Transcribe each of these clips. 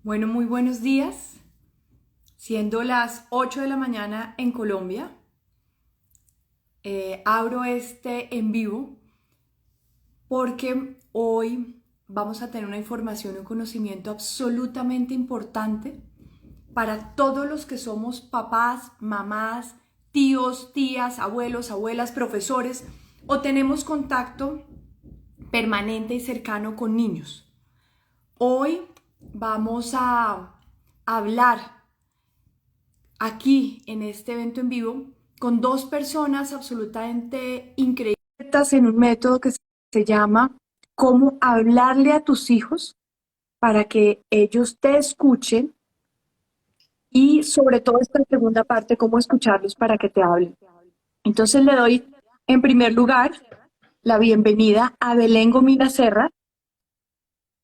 Bueno, muy buenos días. Siendo las 8 de la mañana en Colombia, abro este en vivo porque hoy vamos a tener una información y un conocimiento absolutamente importante para todos los que somos papás, mamás, tíos, tías, abuelos, abuelas, profesores o tenemos contacto permanente y cercano con niños. Hoy vamos a hablar aquí en este evento en vivo con dos personas absolutamente increíbles en un método que se llama cómo hablarle a tus hijos para que ellos te escuchen y sobre todo esta segunda parte, cómo escucharlos para que te hablen. Entonces le doy en primer lugar la bienvenida a Belén Gomila Serra.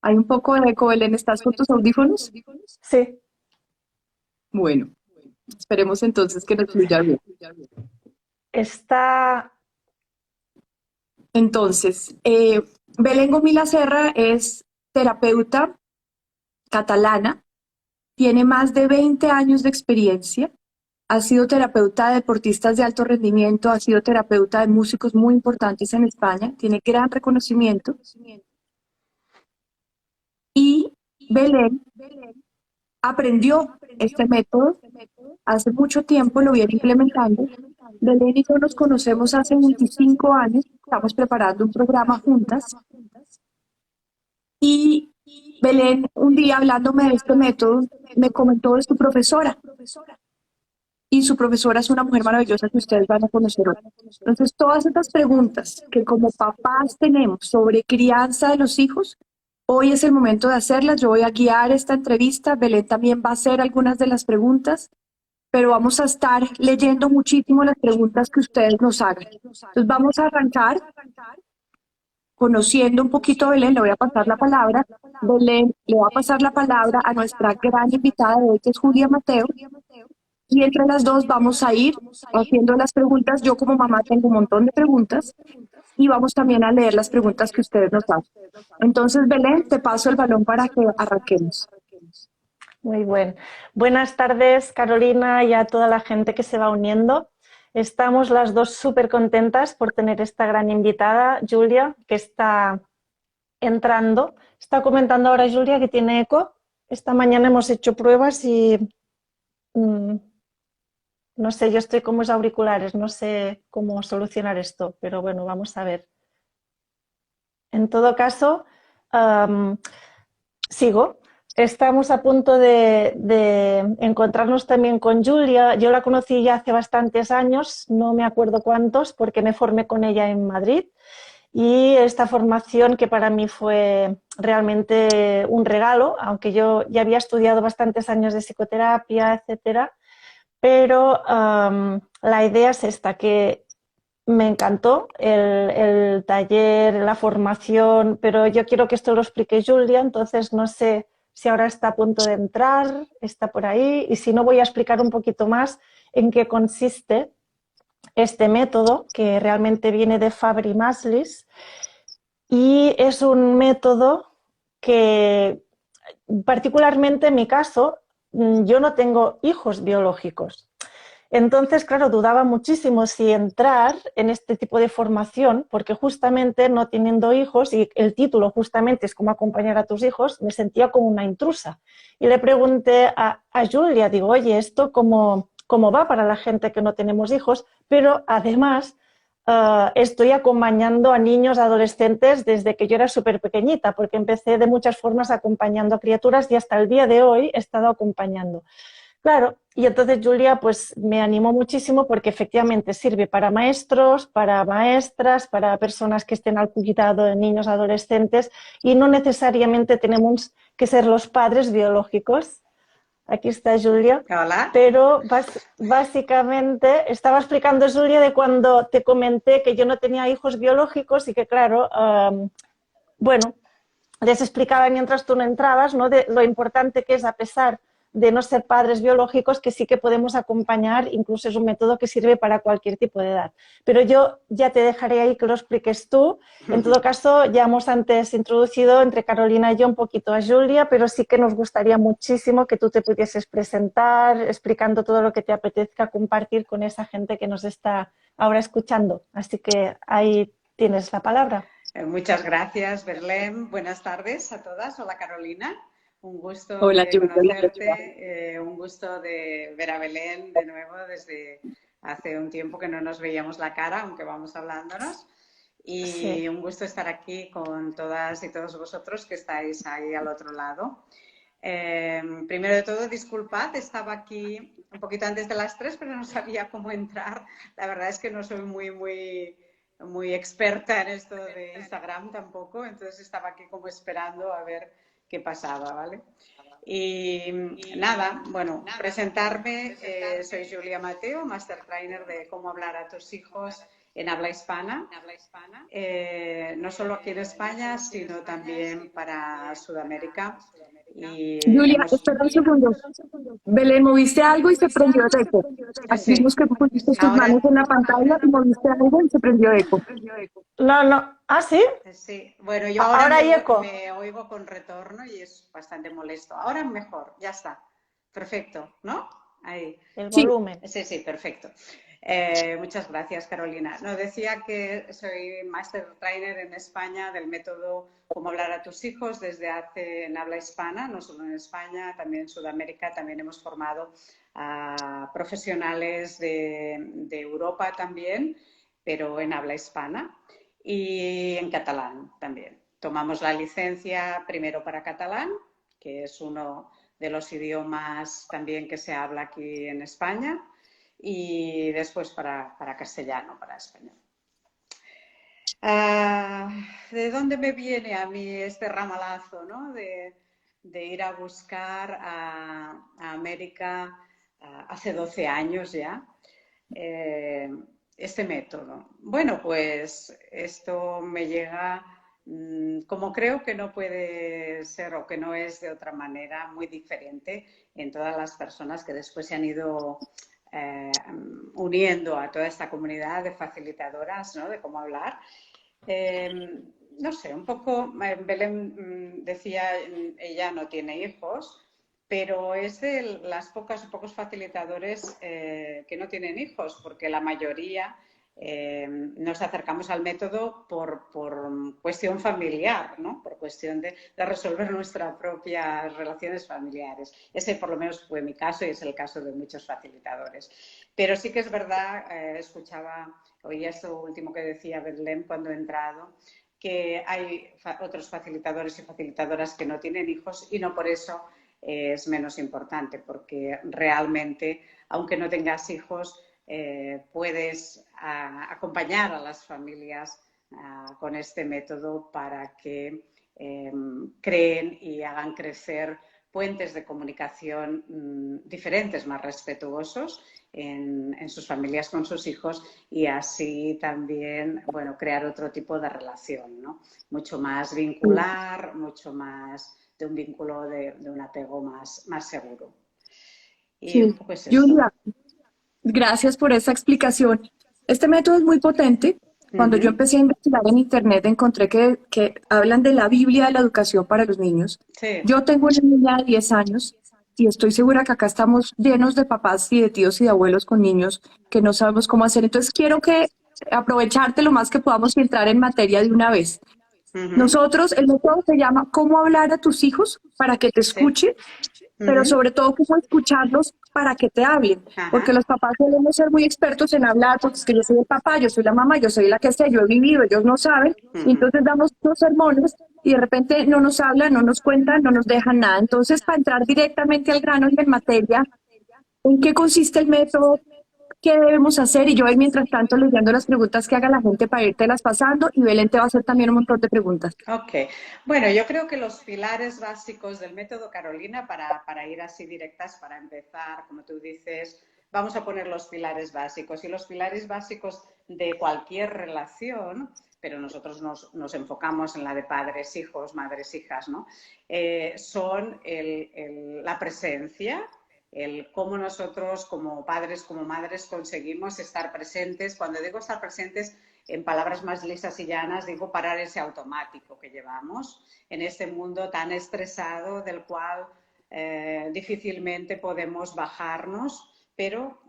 Hay un poco de eco, Belén, ¿estás con tus audífonos? Sí, Bueno, esperemos entonces que nos fluya bien. está, Entonces, Belén Gomila Serra es terapeuta catalana, tiene más de 20 años de experiencia, ha sido terapeuta de deportistas de alto rendimiento, ha sido terapeuta de músicos muy importantes en España, tiene gran reconocimiento y Belén aprendió este método hace mucho tiempo, lo viene implementando. Belén y yo nos conocemos hace 25 años, estamos preparando un programa juntas. Y Belén, un día hablándome de este método, me comentó de su profesora. Y su profesora es una mujer maravillosa que ustedes van a conocer hoy. Entonces, todas estas preguntas que como papás tenemos sobre crianza de los hijos, hoy es el momento de hacerlas. Yo voy a guiar esta entrevista. Belén también va a hacer algunas de las preguntas, pero vamos a estar leyendo muchísimo las preguntas que ustedes nos hagan. Entonces, vamos a arrancar conociendo un poquito a Belén, le voy a pasar la palabra. Belén le va a pasar la palabra a nuestra gran invitada de hoy, que es Julia Mateo, y entre las dos vamos a ir haciendo las preguntas. Yo como mamá tengo un montón de preguntas y vamos también a leer las preguntas que ustedes nos hacen. Entonces, Belén, te paso el balón para que arranquemos. muy bien. Buenas tardes, Carolina, y a toda la gente que se va uniendo. Estamos las dos súper contentas por tener esta gran invitada, Julia, que está entrando. Está comentando ahora Julia que tiene eco. Esta mañana hemos hecho pruebas y mm, no sé, yo estoy con mis auriculares, no sé cómo solucionar esto, pero bueno, vamos a ver. En todo caso, am, sigo. Estamos a punto de encontrarnos también con Julia. Yo la conocí ya hace bastantes años, no me acuerdo cuántos, porque me formé con ella en Madrid. Y esta formación que para mí fue realmente un regalo, aunque yo ya había estudiado bastantes años de psicoterapia, etcétera, pero la idea es esta, que me encantó el taller, la formación, pero yo quiero que esto lo explique Julia, entonces no sé si ahora está a punto de entrar, está por ahí, y si no voy a explicar un poquito más en qué consiste este método, que realmente viene de Fabry-Maslis, y es un método que, particularmente en mi caso, yo no tengo hijos biológicos. Entonces, claro, dudaba muchísimo si entrar en este tipo de formación, porque justamente no teniendo hijos, y el título justamente es cómo acompañar a tus hijos, me sentía como una intrusa. Y le pregunté a Julia, digo, oye, ¿esto cómo va para la gente que no tenemos hijos? Pero además estoy acompañando a niños, adolescentes desde que yo era súper pequeñita, porque empecé de muchas formas acompañando a criaturas y hasta el día de hoy he estado acompañando. Claro, y entonces Julia pues me animó muchísimo porque efectivamente sirve para maestros, para maestras, para personas que estén al cuidado de niños adolescentes y no necesariamente tenemos que ser los padres biológicos. Aquí está Julia, Hola. pero básicamente estaba explicando Julia de cuando te comenté que yo no tenía hijos biológicos y que claro, bueno, les explicaba mientras tú no entrabas, ¿no? De lo importante que es, a pesar de no ser padres biológicos, que sí que podemos acompañar, incluso es un método que sirve para cualquier tipo de edad. Pero yo ya te dejaré ahí que lo expliques tú. En todo caso, ya hemos antes introducido entre Carolina y yo un poquito a Julia, pero sí que nos gustaría muchísimo que tú te pudieses presentar explicando todo lo que te apetezca compartir con esa gente que nos está ahora escuchando. Así que ahí tienes la palabra. Muchas gracias, Berlén. Buenas tardes a todas. Hola, Carolina. Un gusto Hola, de Julia. conocerte, un gusto de ver a Belén de nuevo desde hace un tiempo que no nos veíamos la cara, aunque vamos hablándonos. Y Sí. un gusto estar aquí con todas y todos vosotros que estáis ahí al otro lado. Primero de todo, disculpad, estaba aquí un poquito antes de las 3, pero no sabía cómo entrar. La verdad es que no soy muy experta en esto de Instagram tampoco, entonces estaba aquí como esperando a ver qué pasaba, ¿vale? Y nada, bueno, presentarme, soy Julia Mateo, Master Trainer de cómo hablar a tus hijos en habla hispana, no solo aquí en España, sino también para Sudamérica. Y Julia, hemos... espera un segundo. Belén, moviste algo y se prendió el eco. Aquí Sí, vimos que pusiste tus manos ahora... en la pantalla y moviste algo y se prendió eco. No, no. ¿Ah, sí? Sí, bueno, yo ahora Ahora hay eco. me oigo con retorno y es bastante molesto. Ahora mejor, ya está. Perfecto, ¿no? Ahí. El Sí, volumen. Sí, sí, perfecto. Muchas gracias, Carolina. No, decía que soy Master Trainer en España del método Cómo hablar a tus hijos desde hace en habla hispana, no solo en España, también en Sudamérica. También hemos formado a profesionales de Europa también, pero en habla hispana y en catalán también. Tomamos la licencia primero para catalán, que es uno de los idiomas también que se habla aquí en España, y después para castellano, para español. ¿De dónde me viene a mí este ramalazo, ¿no? de ir a buscar a América hace 12 años ya? Este método. Bueno, pues esto me llega, como creo que no puede ser o que no es de otra manera, muy diferente en todas las personas que después se han ido uniendo a toda esta comunidad de facilitadoras, ¿no? De cómo hablar. No sé, un poco, Belén decía, ella no tiene hijos, pero es de las pocos facilitadores que no tienen hijos, porque la mayoría nos acercamos al método por cuestión familiar, ¿no? Por cuestión de resolver nuestras propias relaciones familiares. Ese por lo menos fue mi caso y es el caso de muchos facilitadores. Pero sí que es verdad, oía esto último que decía Belén cuando he entrado, que hay otros facilitadores y facilitadoras que no tienen hijos y no por eso es menos importante, porque realmente, aunque no tengas hijos, puedes acompañar a las familias con este método para que creen y hagan crecer puentes de comunicación diferentes, más respetuosos en sus familias con sus hijos y así también, bueno, crear otro tipo de relación, ¿no? Mucho más vincular, mucho más de un vínculo de un apego más seguro. Y un sí. poco es eso. Julia, gracias por esa explicación. Este método es muy potente. Cuando yo empecé a investigar en internet encontré que hablan de la Biblia de la educación para los niños. Sí. Yo tengo una niña de 10 años y estoy segura que acá estamos llenos de papás y de tíos y de abuelos con niños que no sabemos cómo hacer. Entonces quiero que aprovecharte lo más que podamos y entrar en materia de una vez. Nosotros, el método se llama ¿Cómo hablar a tus hijos para que te Sí. escuchen? Pero sobre todo cómo escucharlos para que te hablen, porque Ajá. los papás solemos ser muy expertos en hablar, porque es que yo soy el papá, yo soy la mamá, yo soy la que sé, yo he vivido, ellos no saben, y entonces damos los sermones y de repente no nos hablan, no nos cuentan, no nos dejan nada. Entonces, para entrar directamente al grano y en materia, ¿en qué consiste el método? ¿Qué debemos hacer? Y yo voy mientras tanto leyendo las preguntas que haga la gente para irte las pasando y Belén te va a hacer también un montón de preguntas. Ok, bueno, yo creo que los pilares básicos del método, Carolina, para ir así directas, para empezar, como tú dices, vamos a poner los pilares básicos. Y los pilares básicos de cualquier relación, pero nosotros nos enfocamos en la de padres, hijos, madres, hijas, ¿no? Son la presencia, el cómo nosotros como padres, como madres conseguimos estar presentes. Cuando digo estar presentes, en palabras más lisas y llanas, digo parar ese automático que llevamos en este mundo tan estresado del cual difícilmente podemos bajarnos, pero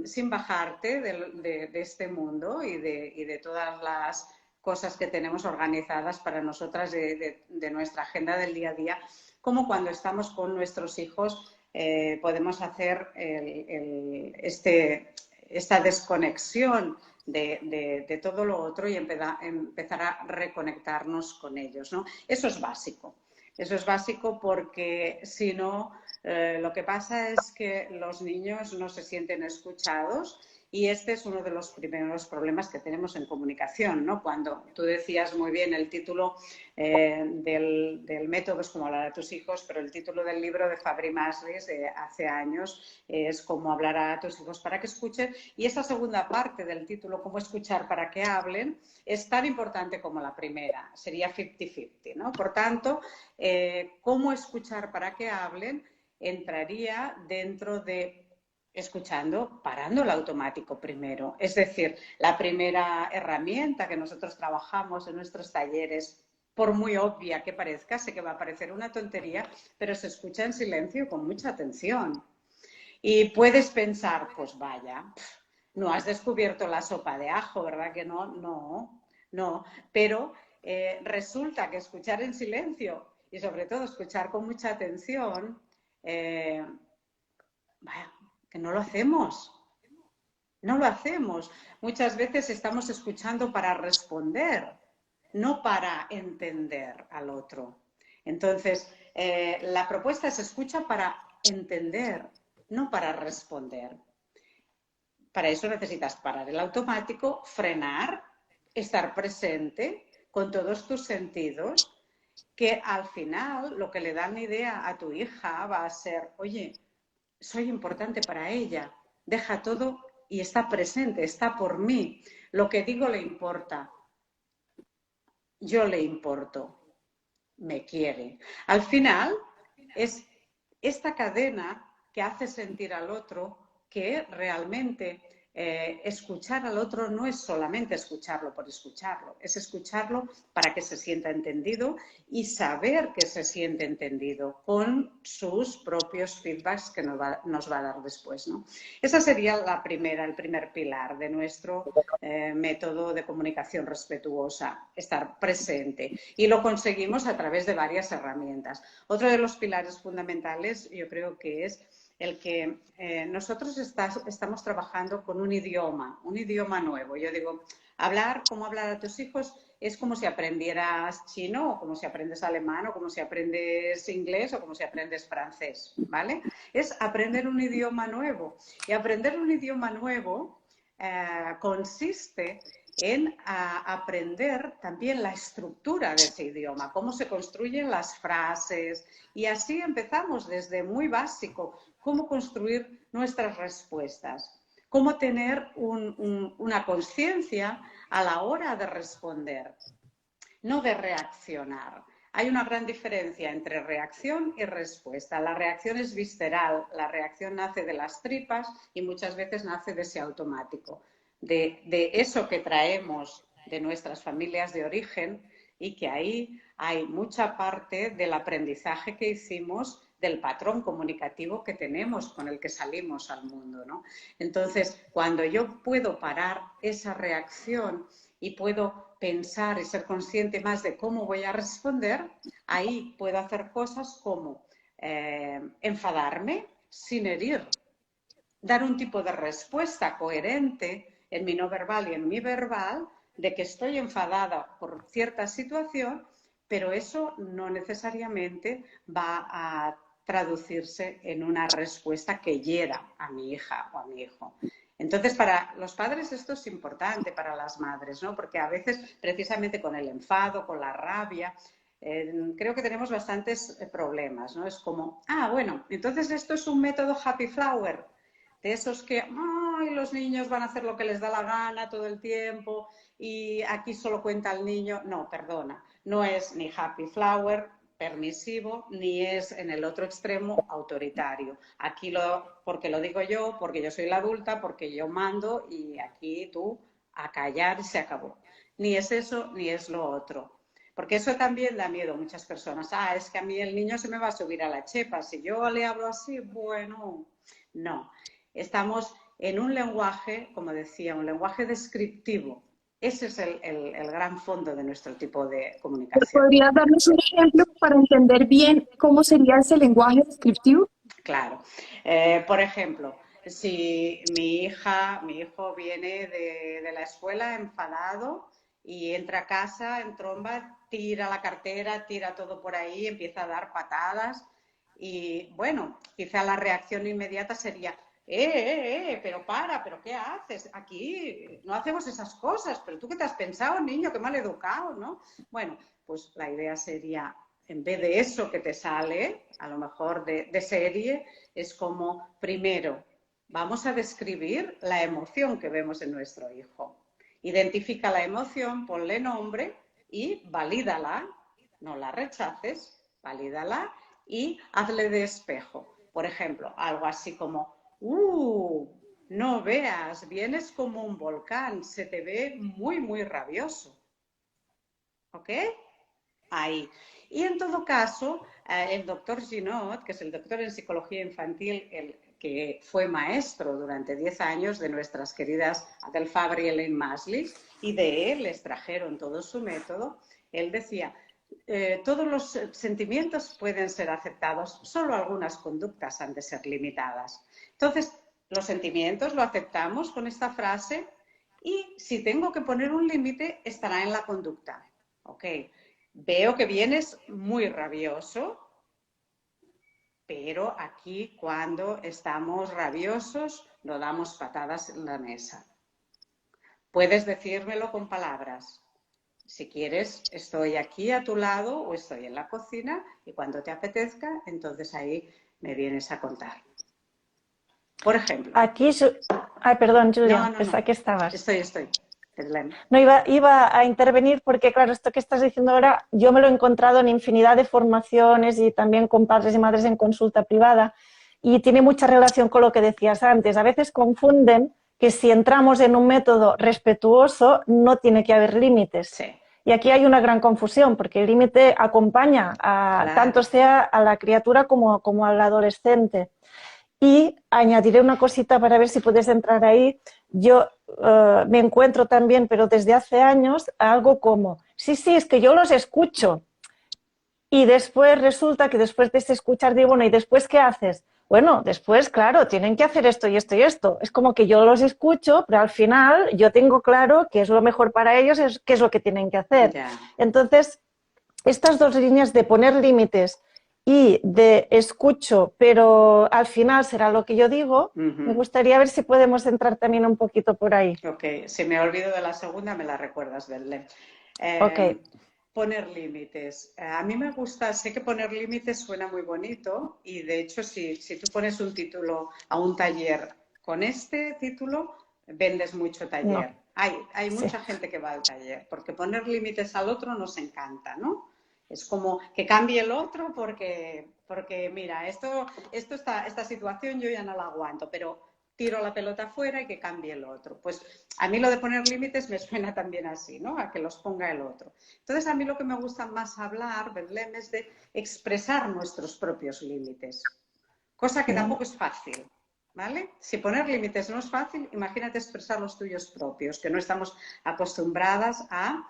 sin bajarte de este mundo y de todas las cosas que tenemos organizadas para nosotras de nuestra agenda del día a día, como cuando estamos con nuestros hijos podemos hacer esta desconexión de todo lo otro y empezar a reconectarnos con ellos, ¿no? Eso es básico. Eso es básico porque si no, lo que pasa es que los niños no se sienten escuchados y este es uno de los primeros problemas que tenemos en comunicación, ¿no? Cuando tú decías muy bien el título del método es como hablar a tus hijos, pero el título del libro de Fabry Masries hace años es cómo hablar a tus hijos para que escuchen, y esa segunda parte del título, cómo escuchar para que hablen, es tan importante como la primera, sería 50-50, ¿no? Por tanto, cómo escuchar para que hablen entraría dentro de escuchando, parando el automático primero. Es decir, la primera herramienta que nosotros trabajamos en nuestros talleres, por muy obvia que parezca, sé que va a parecer una tontería, pero se escucha en silencio con mucha atención. Y puedes pensar, pues vaya, no has descubierto la sopa de ajo, ¿verdad que no? No. Pero resulta que escuchar en silencio y sobre todo escuchar con mucha atención, vaya, que no lo hacemos. No lo hacemos. Muchas veces estamos escuchando para responder, no para entender al otro. Entonces, la propuesta es escucha para entender, no para responder. Para eso necesitas parar el automático, frenar, estar presente con todos tus sentidos, que al final lo que le dan idea a tu hija va a ser, oye, soy importante para ella, deja todo y está presente, está por mí. Lo que digo le importa, yo le importo, me quiere. Al final es esta cadena que hace sentir al otro que realmente escuchar al otro no es solamente escucharlo por escucharlo, es escucharlo para que se sienta entendido y saber que se siente entendido con sus propios feedbacks que nos va a dar después, ¿no? Esa sería el primer pilar de nuestro método de comunicación respetuosa, estar presente. Y lo conseguimos a través de varias herramientas. Otro de los pilares fundamentales yo creo que es el que nosotros estamos trabajando con un idioma nuevo. Yo digo, cómo hablar a tus hijos es como si aprendieras chino, o como si aprendes alemán, o como si aprendes inglés, o como si aprendes francés, ¿vale? Es aprender un idioma nuevo. Y aprender un idioma nuevo consiste en aprender también la estructura de ese idioma, cómo se construyen las frases, y así empezamos desde muy básico, cómo construir nuestras respuestas, cómo tener una conciencia a la hora de responder, no de reaccionar. Hay una gran diferencia entre reacción y respuesta. La reacción es visceral, la reacción nace de las tripas y muchas veces nace de ese automático, de eso que traemos de nuestras familias de origen, y que ahí hay mucha parte del aprendizaje que hicimos del patrón comunicativo que tenemos con el que salimos al mundo, ¿no? Entonces, cuando yo puedo parar esa reacción y puedo pensar y ser consciente más de cómo voy a responder, ahí puedo hacer cosas como enfadarme sin herir, dar un tipo de respuesta coherente en mi no verbal y en mi verbal, de que estoy enfadada por cierta situación, pero eso no necesariamente va a traducirse en una respuesta que hiera a mi hija o a mi hijo. Entonces, para los padres esto es importante, para las madres, ¿no? Porque a veces, precisamente con el enfado, con la rabia, creo que tenemos bastantes problemas, ¿no? Es como, bueno, entonces esto es un método happy flower, de esos que ay, los niños van a hacer lo que les da la gana todo el tiempo y aquí solo cuenta el niño. No, perdona, no es ni happy flower, permisivo, ni es en el otro extremo autoritario. Aquí porque lo digo yo, porque yo soy la adulta, porque yo mando y aquí tú a callar y se acabó. Ni es eso, ni es lo otro. Porque eso también da miedo a muchas personas. Ah, es que a mí el niño se me va a subir a la chepa. Si yo le hablo así, bueno, no. Estamos en un lenguaje, como decía, un lenguaje descriptivo. Ese es el gran fondo de nuestro tipo de comunicación. ¿Podrías darnos un ejemplo para entender bien cómo sería ese lenguaje descriptivo? Claro. Por ejemplo, si mi hijo viene de la escuela enfadado y entra a casa en tromba, tira la cartera, tira todo por ahí, empieza a dar patadas y bueno, quizá la reacción inmediata sería, pero pero ¿qué haces? Aquí no hacemos esas cosas, pero ¿tú qué te has pensado, niño? Qué mal educado, ¿no? Bueno, pues la idea sería, en vez de eso que te sale, a lo mejor de serie, es como, primero, vamos a describir la emoción que vemos en nuestro hijo. Identifica la emoción, ponle nombre y valídala, no la rechaces, valídala y hazle de espejo. Por ejemplo, algo así como, no veas, vienes como un volcán, se te ve muy, muy rabioso. ¿Ok? Ahí. Y en todo caso, el doctor Ginot, que es el doctor en psicología infantil, el que fue maestro durante 10 años de nuestras queridas Adele Fabre y Elaine Masley, y de él les trajeron todo su método, él decía, todos los sentimientos pueden ser aceptados, solo algunas conductas han de ser limitadas. Entonces, los sentimientos lo aceptamos con esta frase y si tengo que poner un límite, estará en la conducta. ¿Ok? Veo que vienes muy rabioso, pero aquí cuando estamos rabiosos no damos patadas en la mesa. Puedes decírmelo con palabras. Si quieres, estoy aquí a tu lado o estoy en la cocina y cuando te apetezca, entonces ahí me vienes a contar. Por ejemplo. Aquí, ay, perdón, Julia, No. pensaba que estabas. Estoy. No, iba a intervenir porque, claro, esto que estás diciendo ahora, yo me lo he encontrado en infinidad de formaciones y también con padres y madres en consulta privada y tiene mucha relación con lo que decías antes. A veces confunden que si entramos en un método respetuoso no tiene que haber límites. Sí. Y aquí hay una gran confusión porque el límite acompaña tanto sea a la criatura como al adolescente. Y añadiré una cosita para ver si puedes entrar ahí. Yo me encuentro también, pero desde hace años, algo como, sí, es que yo los escucho. Y después resulta que después de ese escuchar digo, bueno, ¿y después qué haces? Bueno, después, claro, tienen que hacer esto y esto y esto. Es como que yo los escucho, pero al final yo tengo claro qué es lo mejor para ellos, qué es lo que tienen que hacer. Ya. Entonces, estas dos líneas de poner límites y de escucho, pero al final será lo que yo digo, me gustaría ver si podemos entrar también un poquito por ahí. Ok, si me olvido de la segunda, me la recuerdas, Belén. Ok. Poner límites. A mí me gusta, sé que poner límites suena muy bonito y de hecho si tú pones un título a un taller con este título, vendes mucho taller. No. Hay mucha gente que va al taller porque poner límites al otro nos encanta, ¿no? Es como que cambie el otro porque mira, esta situación yo ya no la aguanto, pero tiro la pelota afuera y que cambie el otro. Pues a mí lo de poner límites me suena también así, ¿no? A que los ponga el otro. Entonces a mí lo que me gusta más hablar, Belén, es de expresar nuestros propios límites, cosa que tampoco es fácil, ¿vale? Si poner límites no es fácil, imagínate expresar los tuyos propios, que no estamos acostumbradas a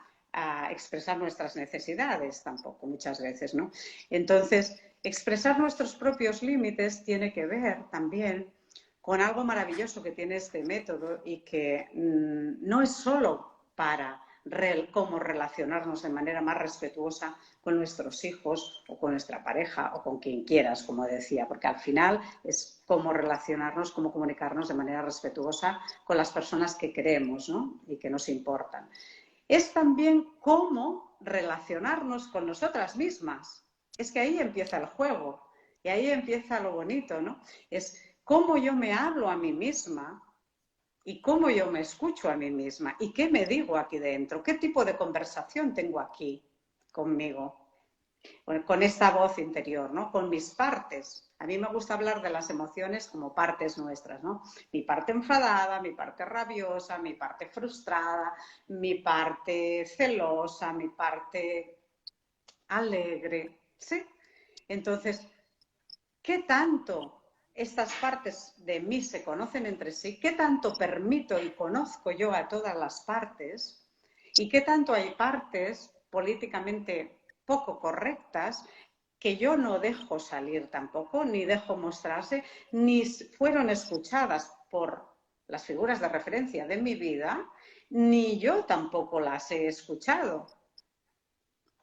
expresar nuestras necesidades tampoco muchas veces, ¿no? Entonces, expresar nuestros propios límites tiene que ver también con algo maravilloso que tiene este método y que no es solo para cómo relacionarnos de manera más respetuosa con nuestros hijos o con nuestra pareja o con quien quieras, como decía, porque al final es cómo relacionarnos, cómo comunicarnos de manera respetuosa con las personas que queremos, ¿no? Y que nos importan. Es también cómo relacionarnos con nosotras mismas. Es que ahí empieza el juego y ahí empieza lo bonito, ¿no? Es cómo yo me hablo a mí misma y cómo yo me escucho a mí misma y qué me digo aquí dentro, qué tipo de conversación tengo aquí conmigo, con esta voz interior, ¿no? Con mis partes. A mí me gusta hablar de las emociones como partes nuestras, ¿no? Mi parte enfadada, mi parte rabiosa, mi parte frustrada, mi parte celosa, mi parte alegre, ¿sí? Entonces, ¿qué tanto estas partes de mí se conocen entre sí? ¿Qué tanto permito y conozco yo a todas las partes? ¿Y qué tanto hay partes políticamente poco correctas que yo no dejo salir tampoco, ni dejo mostrarse, ni fueron escuchadas por las figuras de referencia de mi vida, ni yo tampoco las he escuchado?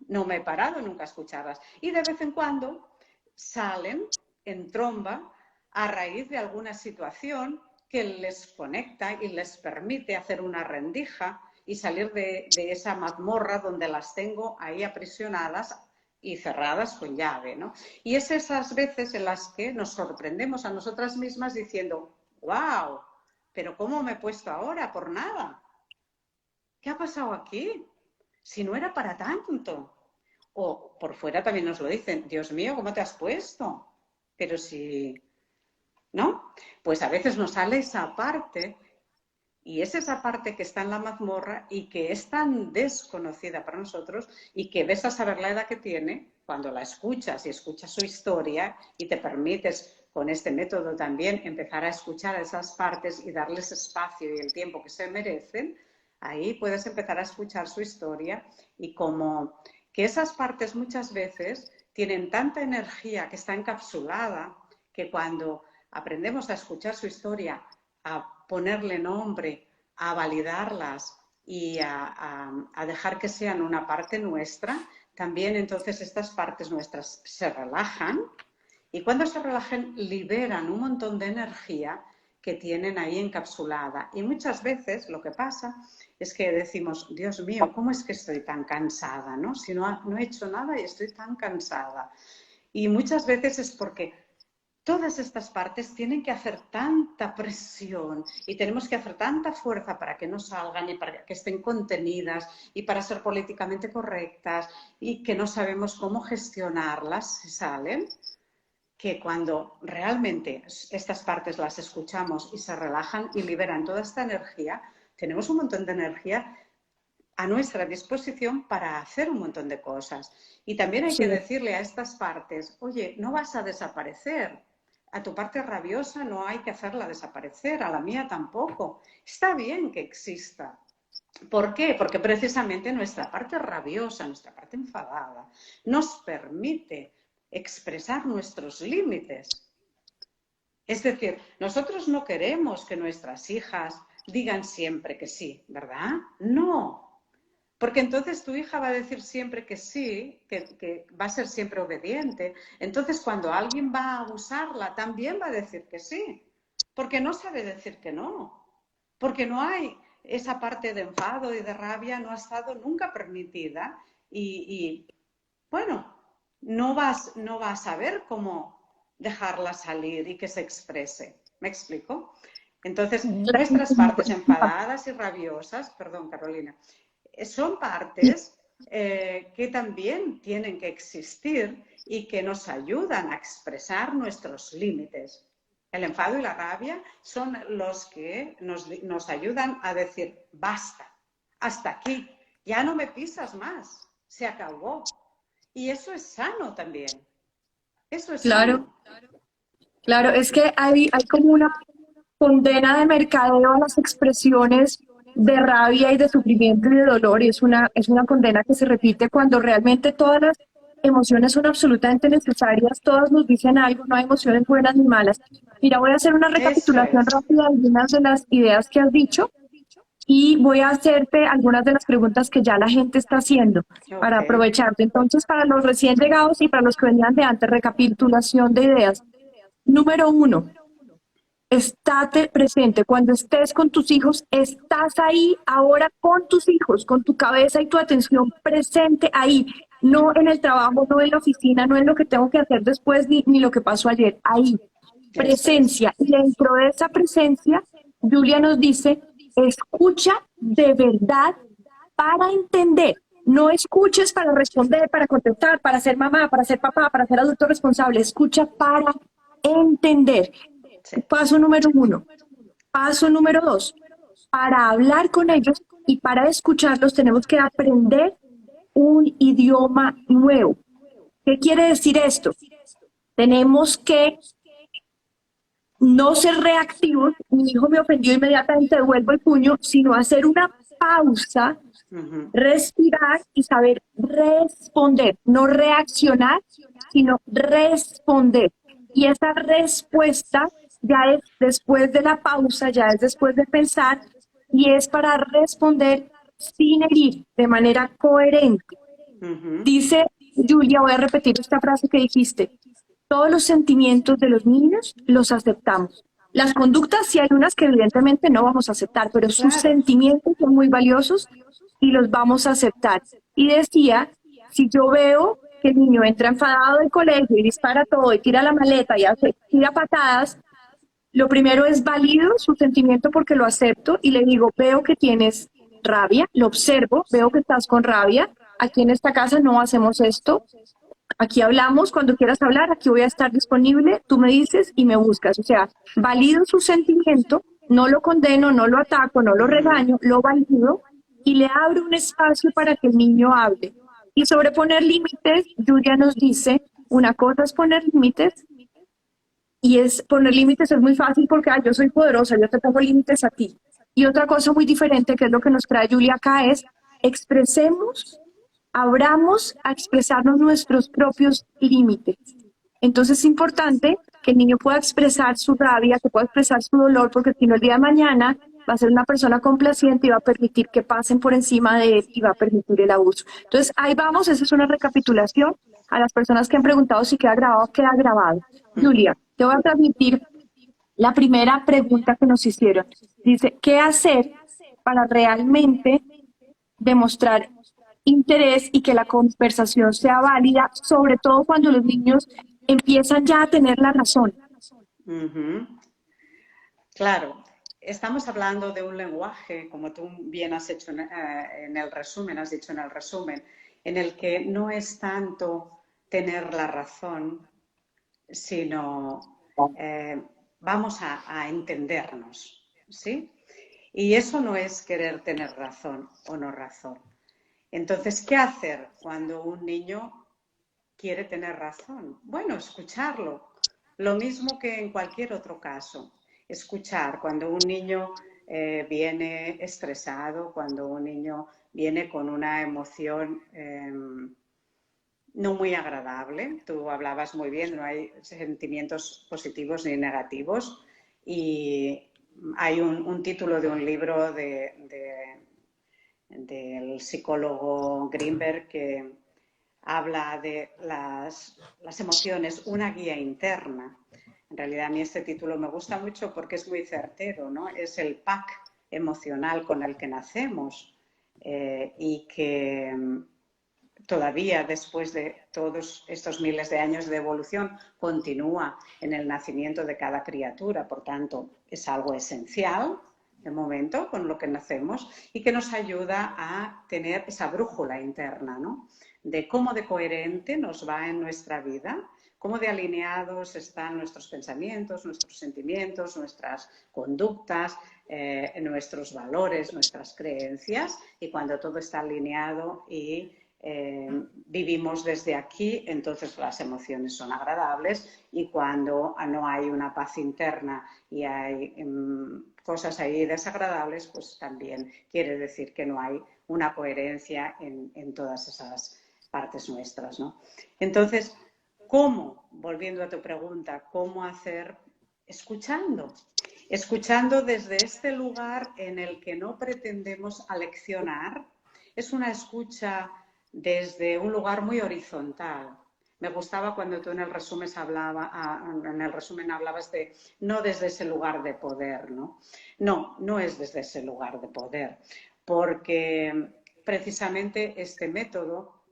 No me he parado nunca a escucharlas. Y de vez en cuando salen en tromba a raíz de alguna situación que les conecta y les permite hacer una rendija y salir de esa mazmorra donde las tengo ahí aprisionadas y cerradas con llave, ¿no? Y es esas veces en las que nos sorprendemos a nosotras mismas diciendo, wow, pero ¿cómo me he puesto ahora? Por nada. ¿Qué ha pasado aquí? Si no era para tanto. O por fuera también nos lo dicen, Dios mío, ¿cómo te has puesto? Pero si, ¿no? Pues a veces nos sale esa parte y es esa parte que está en la mazmorra y que es tan desconocida para nosotros y que ves a saber la edad que tiene cuando la escuchas y escuchas su historia y te permites con este método también empezar a escuchar a esas partes y darles espacio y el tiempo que se merecen. Ahí puedes empezar a escuchar su historia y como que esas partes muchas veces tienen tanta energía que está encapsulada que cuando aprendemos a escuchar su historia, a ponerle nombre, a validarlas y a dejar que sean una parte nuestra, también entonces estas partes nuestras se relajan y cuando se relajan liberan un montón de energía que tienen ahí encapsulada. Y muchas veces lo que pasa es que decimos, Dios mío, ¿cómo es que estoy tan cansada? ¿No? Si no he hecho nada y estoy tan cansada. Y muchas veces es porque todas estas partes tienen que hacer tanta presión y tenemos que hacer tanta fuerza para que no salgan y para que estén contenidas y para ser políticamente correctas y que no sabemos cómo gestionarlas si salen, que cuando realmente estas partes las escuchamos y se relajan y liberan toda esta energía, tenemos un montón de energía a nuestra disposición para hacer un montón de cosas. Y también hay que decirle a estas partes, oye, no vas a desaparecer. A tu parte rabiosa no hay que hacerla desaparecer, a la mía tampoco. Está bien que exista. ¿Por qué? Porque precisamente nuestra parte rabiosa, nuestra parte enfadada, nos permite expresar nuestros límites. Es decir, nosotros no queremos que nuestras hijas digan siempre que sí, ¿verdad? No, porque entonces tu hija va a decir siempre que sí, que va a ser siempre obediente. Entonces cuando alguien va a abusarla, también va a decir que sí, porque no sabe decir que no, porque no hay esa parte de enfado y de rabia, no ha estado nunca permitida y bueno, no vas a saber cómo dejarla salir y que se exprese. ¿Me explico? Entonces, nuestras partes enfadadas y rabiosas, perdón, Carolina, son partes que también tienen que existir y que nos ayudan a expresar nuestros límites. El enfado y la rabia son los que nos ayudan a decir, basta, hasta aquí, ya no me pisas más, se acabó. Y eso es sano también. Eso es Claro, sano. claro, es que hay como una condena de mercadeo a las expresiones de rabia y de sufrimiento y de dolor, y es una condena que se repite cuando realmente todas las emociones son absolutamente necesarias, todas nos dicen algo, no hay emociones buenas ni malas. Mira, voy a hacer una Eso recapitulación es. rápida de algunas de las ideas que has dicho y voy a hacerte algunas de las preguntas que ya la gente está haciendo para Ok. aprovecharte. Entonces, para los recién llegados y para los que venían de antes, recapitulación de ideas. Número uno, estate presente. Cuando estés con tus hijos, estás ahí ahora con tus hijos, con tu cabeza y tu atención presente ahí. No en el trabajo, no en la oficina, no en lo que tengo que hacer después, ni lo que pasó ayer. Ahí. Eso es. Presencia. Y dentro de esa presencia, Julia nos dice, escucha de verdad para entender. No escuches para responder, para contestar, para ser mamá, para ser papá, para ser adulto responsable. Escucha para entender. Sí. Paso número 1. Paso número 2. Para hablar con ellos y para escucharlos tenemos que aprender un idioma nuevo. ¿Qué quiere decir esto? Tenemos que no ser reactivos, mi hijo me ofendió, inmediatamente devuelvo el puño, sino hacer una pausa, respirar y saber responder, no reaccionar, sino responder. Y esa respuesta ya es después de la pausa, ya es después de pensar y es para responder sin herir, de manera coherente. Dice Julia, voy a repetir esta frase que dijiste, todos los sentimientos de los niños los aceptamos. Las conductas, sí hay unas que evidentemente no vamos a aceptar, pero sus sentimientos son muy valiosos y los vamos a aceptar. Y decía, si yo veo que el niño entra enfadado del colegio y dispara todo y tira la maleta y tira patadas, lo primero es válido su sentimiento porque lo acepto y le digo, veo que tienes rabia, lo observo, veo que estás con rabia, aquí en esta casa no hacemos esto, aquí hablamos, cuando quieras hablar, aquí voy a estar disponible, tú me dices y me buscas. O sea, valido su sentimiento, no lo condeno, no lo ataco, no lo regaño, lo valido y le abro un espacio para que el niño hable. Y sobre poner límites, Julia nos dice, una cosa es poner límites y es poner límites es muy fácil porque yo soy poderosa, yo te pongo límites a ti. Y otra cosa muy diferente, que es lo que nos trae Julia acá, es expresemos, abramos a expresarnos nuestros propios límites. Entonces es importante que el niño pueda expresar su rabia, que pueda expresar su dolor, porque si no el día de mañana va a ser una persona complaciente y va a permitir que pasen por encima de él y va a permitir el abuso. Entonces ahí vamos, esa es una recapitulación. A las personas que han preguntado si queda grabado, queda grabado. Julia, te voy a transmitir la primera pregunta que nos hicieron. Dice, ¿qué hacer para realmente demostrar interés y que la conversación sea válida, sobre todo cuando los niños empiezan ya a tener la razón? Claro, estamos hablando de un lenguaje, como tú bien has hecho en el resumen, has dicho en el resumen, en el que no es tanto tener la razón, sino vamos a entendernos, ¿sí? Y eso no es querer tener razón o no razón. Entonces, ¿qué hacer cuando un niño quiere tener razón? Bueno, escucharlo. Lo mismo que en cualquier otro caso. Escuchar cuando un niño viene estresado, cuando un niño viene con una emoción no muy agradable. Tú hablabas muy bien, no hay sentimientos positivos ni negativos. Y hay un título de un libro del psicólogo Greenberg que habla de las emociones, una guía interna. En realidad a mí este título me gusta mucho porque es muy certero, ¿no? Es el pack emocional con el que nacemos y que todavía después de todos estos miles de años de evolución continúa en el nacimiento de cada criatura. Por tanto, es algo esencial de momento con lo que nacemos y que nos ayuda a tener esa brújula interna, ¿no? De cómo de coherente nos va en nuestra vida, cómo de alineados están nuestros pensamientos, nuestros sentimientos, nuestras conductas, nuestros valores, nuestras creencias, y cuando todo está alineado y vivimos desde aquí, entonces las emociones son agradables, y cuando no hay una paz interna y hay cosas ahí desagradables, pues también quiere decir que no hay una coherencia en todas esas partes nuestras, ¿no? Entonces, ¿cómo? Volviendo a tu pregunta, ¿cómo hacer? Escuchando. Escuchando desde este lugar en el que no pretendemos aleccionar. Es una escucha desde un lugar muy horizontal. Me gustaba cuando tú en el resumen hablabas de no desde ese lugar de poder, ¿no? No, no es desde ese lugar de poder, porque precisamente este método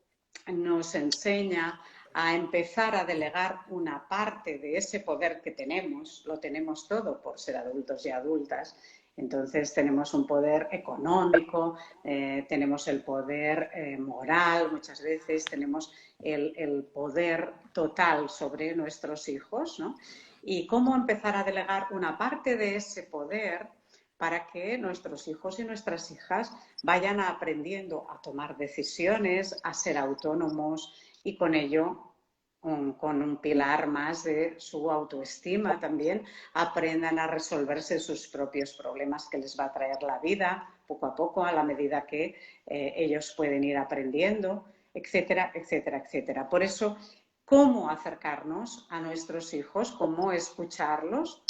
nos enseña a empezar a delegar una parte de ese poder que tenemos, lo tenemos todo por ser adultos y adultas. Entonces tenemos un poder económico, tenemos el poder moral, muchas veces tenemos el poder total sobre nuestros hijos, ¿no? Y cómo empezar a delegar una parte de ese poder para que nuestros hijos y nuestras hijas vayan aprendiendo a tomar decisiones, a ser autónomos y con ello, con un pilar más de su autoestima también, aprendan a resolverse sus propios problemas que les va a traer la vida poco a poco a la medida que ellos pueden ir aprendiendo, etcétera, etcétera, etcétera. Por eso, ¿cómo acercarnos a nuestros hijos? ¿Cómo escucharlos?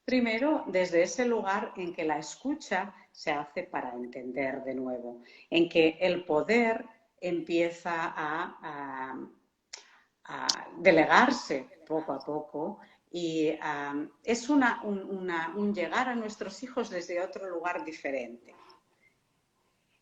Primero, desde ese lugar en que la escucha se hace para entender de nuevo, en que el poder empieza a delegarse poco a poco y es un llegar a nuestros hijos desde otro lugar diferente.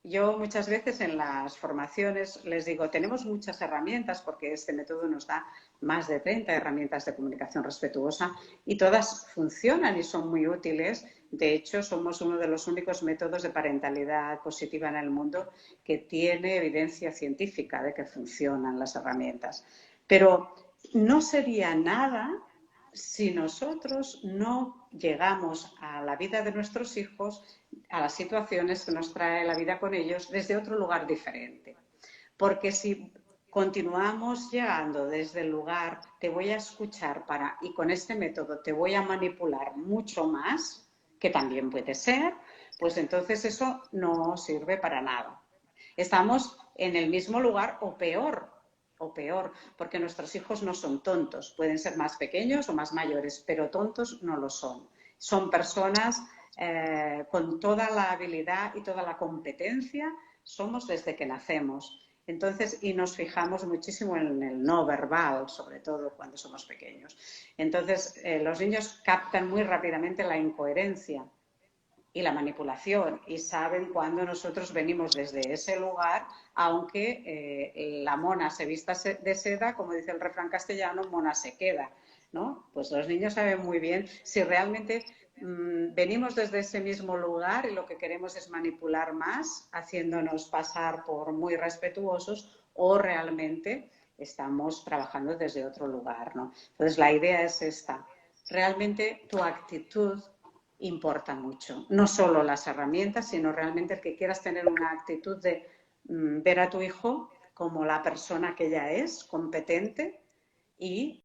Yo muchas veces en las formaciones les digo, tenemos muchas herramientas porque este método nos da más de 30 herramientas de comunicación respetuosa y todas funcionan y son muy útiles. De hecho, somos uno de los únicos métodos de parentalidad positiva en el mundo que tiene evidencia científica de que funcionan las herramientas. Pero no sería nada si nosotros no llegamos a la vida de nuestros hijos, a las situaciones que nos trae la vida con ellos, desde otro lugar diferente. Porque si continuamos llegando desde el lugar, te voy a escuchar y con este método te voy a manipular mucho más, que también puede ser, pues entonces eso no sirve para nada. Estamos en el mismo lugar o peor, porque nuestros hijos no son tontos, pueden ser más pequeños o más mayores, pero tontos no lo son. Son personas con toda la habilidad y toda la competencia, somos desde que nacemos. Entonces, y nos fijamos muchísimo en el no verbal, sobre todo cuando somos pequeños. Entonces, los niños captan muy rápidamente la incoherencia y la manipulación y saben cuando nosotros venimos desde ese lugar, aunque la mona se vista de seda, como dice el refrán castellano, mona se queda, ¿no? Pues los niños saben muy bien si realmente venimos desde ese mismo lugar y lo que queremos es manipular más, haciéndonos pasar por muy respetuosos o realmente estamos trabajando desde otro lugar, ¿no? Entonces la idea es esta, realmente tu actitud importa mucho. No solo las herramientas, sino realmente el que quieras tener una actitud de ver a tu hijo como la persona que ella es, competente, y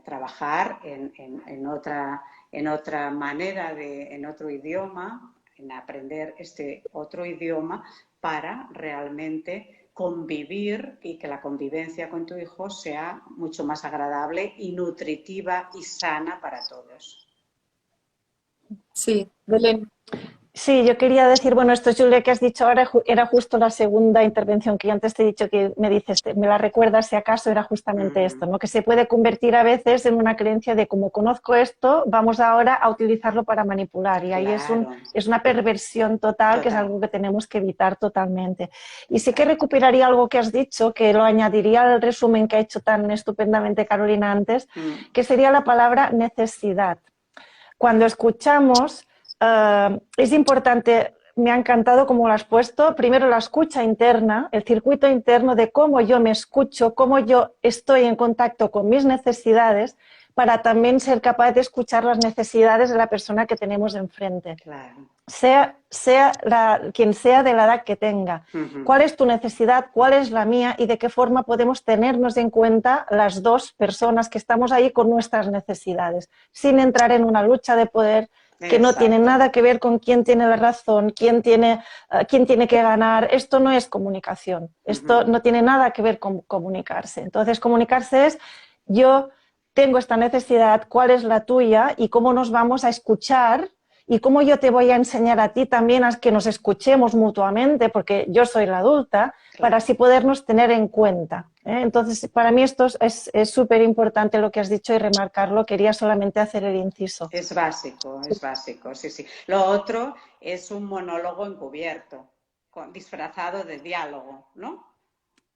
trabajar en otra manera, en otro idioma, en aprender este otro idioma para realmente convivir y que la convivencia con tu hijo sea mucho más agradable y nutritiva y sana para todos. Sí, Belén. Sí, yo quería decir, bueno, esto, Julia, que has dicho ahora era justo la segunda intervención que yo antes te he dicho que me dices, me la recuerdas si acaso, era justamente esto, ¿no? Que se puede convertir a veces en una creencia de como conozco esto, vamos ahora a utilizarlo para manipular y ahí Claro. es una perversión total, que es algo que tenemos que evitar totalmente. Y sí que recuperaría algo que has dicho, que lo añadiría al resumen que ha hecho tan estupendamente Carolina antes, que sería la palabra necesidad. Cuando escuchamos, es importante, me ha encantado cómo lo has puesto, primero la escucha interna, el circuito interno de cómo yo me escucho, cómo yo estoy en contacto con mis necesidades, para también ser capaz de escuchar las necesidades de la persona que tenemos enfrente. Claro. Quien sea de la edad que tenga. ¿Cuál es tu necesidad? ¿Cuál es la mía? Y de qué forma podemos tenernos en cuenta las dos personas que estamos ahí con nuestras necesidades, sin entrar en una lucha de poder que no tiene nada que ver con quién tiene la razón, quién tiene que ganar. Esto no es comunicación. Esto no tiene nada que ver con comunicarse. Entonces, comunicarse es yo tengo esta necesidad, cuál es la tuya y cómo nos vamos a escuchar y cómo yo te voy a enseñar a ti también a que nos escuchemos mutuamente, porque yo soy la adulta, para así podernos tener en cuenta. Entonces, para mí esto es súper importante lo que has dicho y remarcarlo. Quería solamente hacer el inciso. Es básico, sí, sí. Lo otro es un monólogo encubierto, disfrazado de diálogo, ¿no?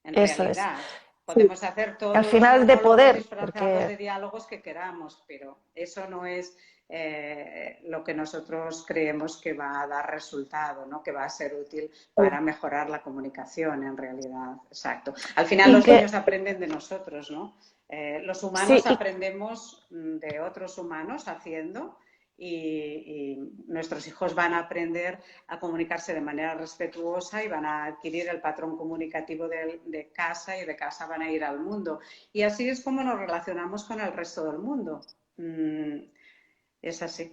En Eso realidad. Sí. Podemos hacer Al todos los final de monólogos poder, disfrazados porque de diálogos que queramos, pero eso no es lo que nosotros creemos que va a dar resultado, ¿no? Que va a ser útil para mejorar la comunicación en realidad. Exacto. Al final y los que niños aprenden de nosotros, ¿no? Los sí, humanos aprendemos de otros humanos haciendo y nuestros hijos van a aprender a comunicarse de manera respetuosa y van a adquirir el patrón comunicativo de casa y de casa van a ir al mundo. Y así es como nos relacionamos con el resto del mundo. Es así.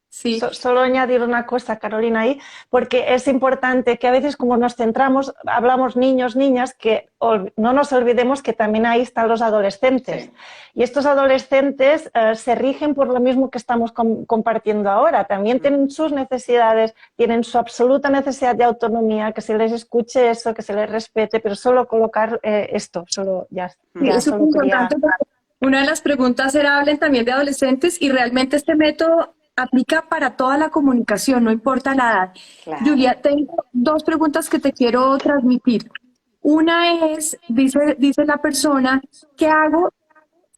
Sí, Solo añadir una cosa, Carolina, ahí, porque es importante que a veces como nos centramos, hablamos niños, niñas, que no nos olvidemos que también ahí están los adolescentes. Sí. Y estos adolescentes se rigen por lo mismo que estamos compartiendo ahora. También tienen sus necesidades, tienen su absoluta necesidad de autonomía, que se les escuche eso, que se les respete, pero solo colocar esto, solo ya, sí, ya es súper solo quería... importante porque una de las preguntas era, hablen también de adolescentes y realmente este método aplica para toda la comunicación, no importa la edad. Claro. Julia, tengo dos preguntas que te quiero transmitir. Una es, dice la persona, ¿qué hago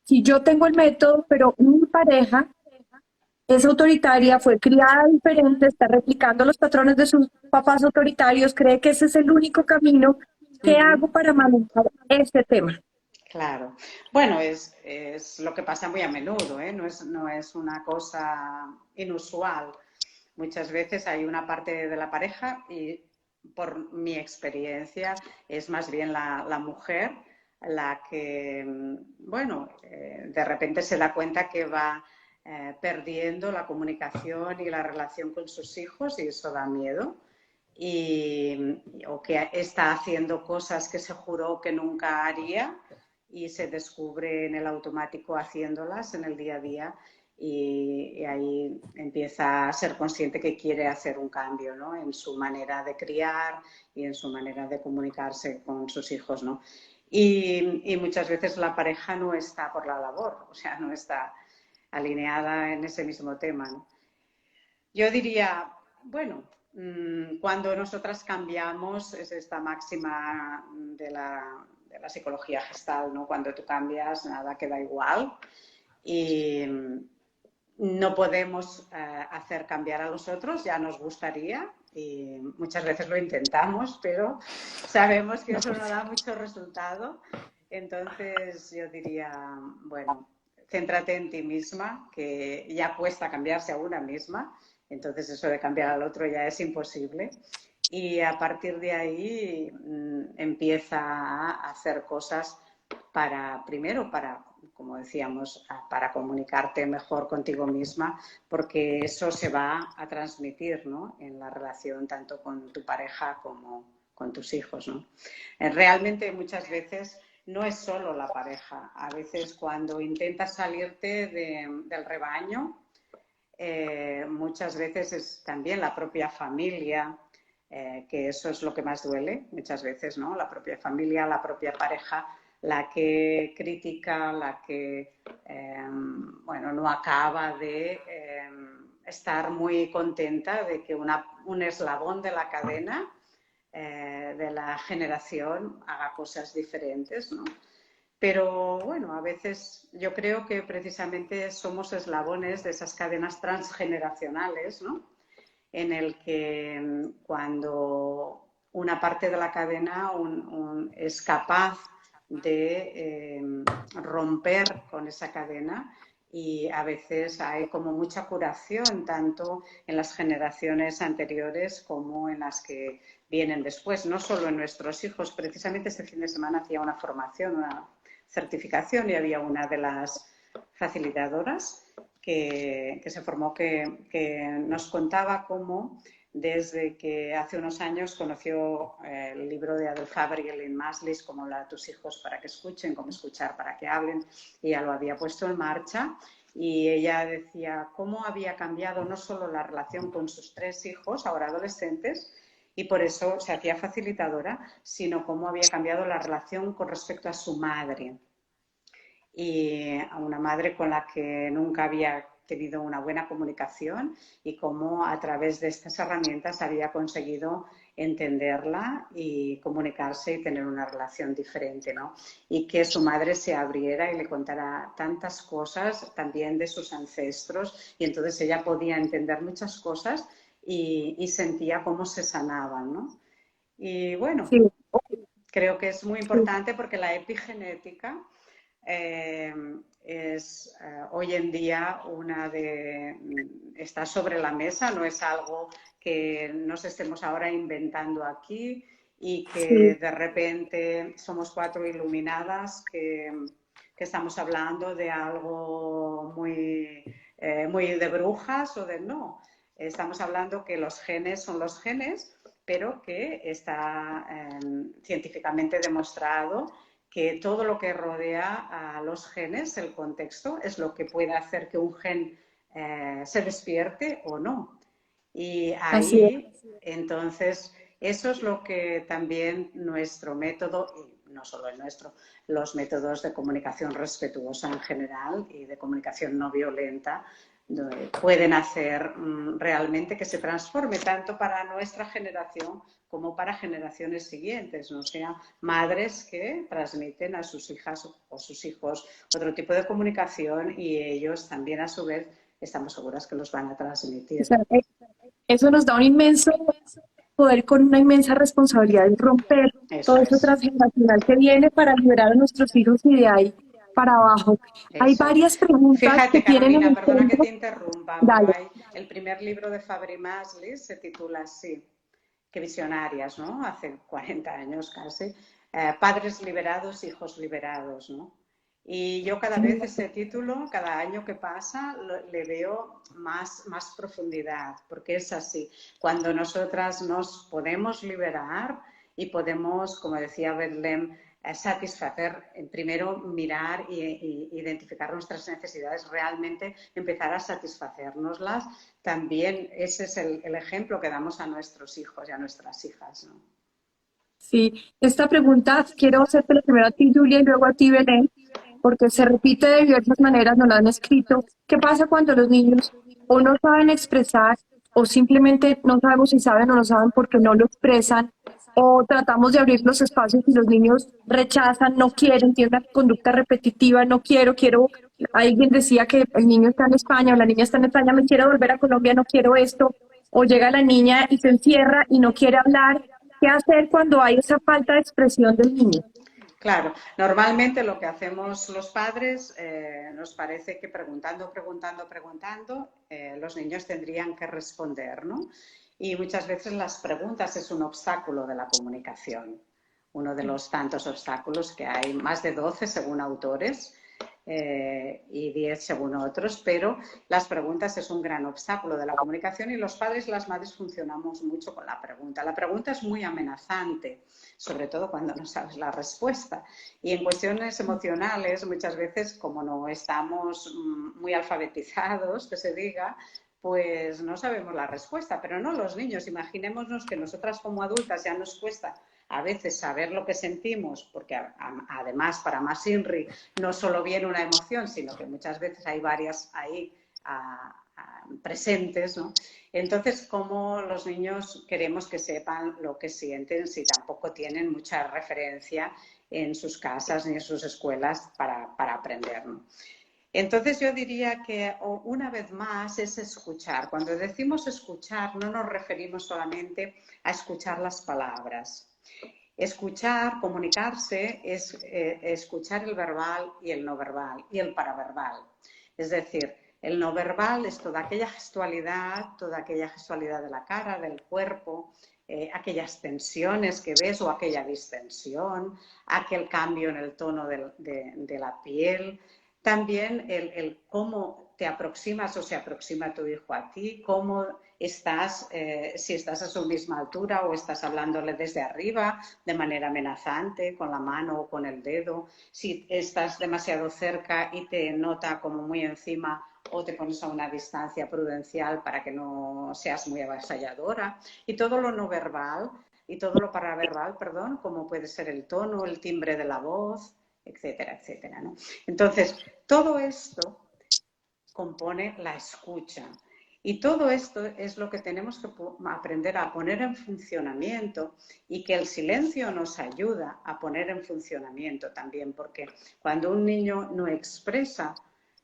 si yo tengo el método, pero mi pareja es autoritaria, fue criada diferente, está replicando los patrones de sus papás autoritarios, cree que ese es el único camino? ¿Qué hago para manejar este tema? Claro. Bueno, es lo que pasa muy a menudo, ¿eh? No es una cosa inusual. Muchas veces hay una parte de la pareja y por mi experiencia es más bien la mujer la que, bueno, de repente se da cuenta que va perdiendo la comunicación y la relación con sus hijos y eso da miedo. O que está haciendo cosas que se juró que nunca haría y se descubre en el automático haciéndolas en el día a día y ahí empieza a ser consciente que quiere hacer un cambio, ¿no? En su manera de criar y en su manera de comunicarse con sus hijos, ¿no? Y muchas veces la pareja no está por la labor, o sea, no está alineada en ese mismo tema, ¿no? Yo diría, bueno, cuando nosotras cambiamos, es esta máxima de la psicología gestal, ¿no? Cuando tú cambias, nada queda igual. Y no podemos hacer cambiar a los otros, ya nos gustaría. Y muchas veces lo intentamos, pero sabemos que eso no da mucho resultado. Entonces yo diría, bueno, céntrate en ti misma, que ya cuesta cambiarse a una misma, entonces eso de cambiar al otro ya es imposible. Y a partir de ahí empieza a hacer cosas primero para, como decíamos, para comunicarte mejor contigo misma, porque eso se va a transmitir, ¿no? En la relación tanto con tu pareja como con tus hijos, ¿no? Realmente muchas veces no es solo la pareja. A veces cuando intentas salirte del rebaño, muchas veces es también la propia familia, que eso es lo que más duele muchas veces, ¿no? La propia familia, la propia pareja, la que critica, la que, bueno, no acaba de estar muy contenta de que un eslabón de la cadena de la generación haga cosas diferentes, ¿no? Pero bueno, a veces yo creo que precisamente somos eslabones de esas cadenas transgeneracionales, ¿no? En el que cuando una parte de la cadena es capaz de romper con esa cadena y a veces hay como mucha curación tanto en las generaciones anteriores como en las que vienen después, no solo en nuestros hijos. Precisamente este fin de semana hacía una formación, una certificación y había una de las facilitadoras que se formó que nos contaba cómo desde que hace unos años conoció el libro de Adolf Faber y Elaine Maslis, como hablar a tus hijos para que escuchen, cómo escuchar para que hablen, y ya lo había puesto en marcha. Y ella decía cómo había cambiado no solo la relación con sus 3 hijos, ahora adolescentes, y por eso se hacía facilitadora, sino cómo había cambiado la relación con respecto a su madre. Y a una madre con la que nunca había tenido una buena comunicación y cómo a través de estas herramientas había conseguido entenderla y comunicarse y tener una relación diferente, ¿no? Y que su madre se abriera y le contara tantas cosas también de sus ancestros, y entonces ella podía entender muchas cosas y sentía cómo se sanaban, ¿no? Y bueno, Sí, creo que es muy sí, importante porque la epigenética eh, es hoy en día está sobre la mesa, no es algo que nos estemos ahora inventando aquí y que sí. de repente somos cuatro iluminadas que estamos hablando de algo muy de brujas o de no. Estamos hablando que los genes son los genes, pero que está científicamente demostrado que todo lo que rodea a los genes, el contexto, es lo que puede hacer que un gen se despierte o no. Y Así es. ahí, entonces, eso es lo que también nuestro método, y no solo el nuestro, los métodos de comunicación respetuosa en general y de comunicación no violenta, pueden hacer realmente que se transforme tanto para nuestra generación como para generaciones siguientes, no sea madres que transmiten a sus hijas o sus hijos otro tipo de comunicación y ellos también a su vez estamos seguras que los van a O transmitir. sea, eso nos da un inmenso poder con una inmensa responsabilidad de romper todo Eso eso es, transgeneracional que viene para liberar a nuestros hijos y de ahí para abajo. Hay eso es. varias preguntas que Fíjate, tienen en Carolina, el perdona que te centro. interrumpa, pero Dale. el primer libro de Fabri Maslis se titula así, que visionarias, ¿no? Hace 40 años casi. Padres liberados, hijos liberados, ¿no? Y yo cada vez ese título, cada año que pasa, le veo más profundidad, porque es así. Cuando nosotras nos podemos liberar y podemos, como decía Bedlem, satisfacer, primero mirar e identificar nuestras necesidades, realmente empezar a satisfacernoslas, también ese es el ejemplo que damos a nuestros hijos y a nuestras hijas, ¿no? Sí, esta pregunta quiero hacerte primero a ti, Julia, y luego a ti, Belén, porque se repite de diversas maneras, nos lo han escrito. ¿Qué pasa cuando los niños o no saben expresar o simplemente no sabemos si saben o no saben porque no lo expresan? O tratamos de abrir los espacios y los niños rechazan, no quieren, tienen una conducta repetitiva, no quiero, quiero. Alguien decía que el niño está en España o la niña está en España, me quiero volver a Colombia, no quiero esto. O llega la niña y se encierra y no quiere hablar. ¿Qué hacer cuando hay esa falta de expresión del niño? Claro, normalmente lo que hacemos los padres, nos parece que preguntando, los niños tendrían que responder, ¿no? Y muchas veces las preguntas es un obstáculo de la comunicación, uno de los tantos obstáculos que hay, más de 12 según autores, y 10 según otros, pero las preguntas es un gran obstáculo de la comunicación y los padres y las madres funcionamos mucho con la pregunta. La pregunta es muy amenazante, sobre todo cuando no sabes la respuesta. Y en cuestiones emocionales, muchas veces, como no estamos muy alfabetizados, que se diga, pues no sabemos la respuesta, pero no los niños. Imaginémonos que nosotras como adultas ya nos cuesta a veces saber lo que sentimos, porque además para más INRI no solo viene una emoción, sino que muchas veces hay varias ahí presentes, ¿no? Entonces, ¿cómo los niños queremos que sepan lo que sienten si tampoco tienen mucha referencia en sus casas ni en sus escuelas para aprender, ¿no? Entonces yo diría que una vez más es escuchar. Cuando decimos escuchar no nos referimos solamente a escuchar las palabras. Escuchar, comunicarse, es escuchar el verbal y el no verbal y el paraverbal. Es decir, el no verbal es toda aquella gestualidad de la cara, del cuerpo, aquellas tensiones que ves o aquella distensión, aquel cambio en el tono de la piel. También el cómo te aproximas o se aproxima tu hijo a ti, cómo estás, si estás a su misma altura o estás hablándole desde arriba de manera amenazante, con la mano o con el dedo, si estás demasiado cerca y te nota como muy encima o te pones a una distancia prudencial para que no seas muy avasalladora. Y todo lo no verbal y todo lo paraverbal, perdón, como puede ser el tono, el timbre de la voz, etcétera, etcétera, ¿no? Entonces, todo esto compone la escucha. Y todo esto es lo que tenemos que aprender a poner en funcionamiento, y que el silencio nos ayuda a poner en funcionamiento también, porque cuando un niño no expresa,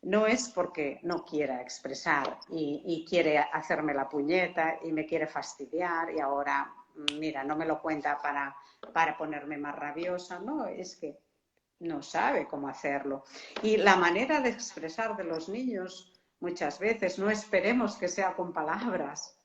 no es porque no quiera expresar y quiere hacerme la puñeta y me quiere fastidiar y ahora, mira, no me lo cuenta para ponerme más rabiosa, no, es que no sabe cómo hacerlo. Y la manera de expresar de los niños, muchas veces, no esperemos que sea con palabras,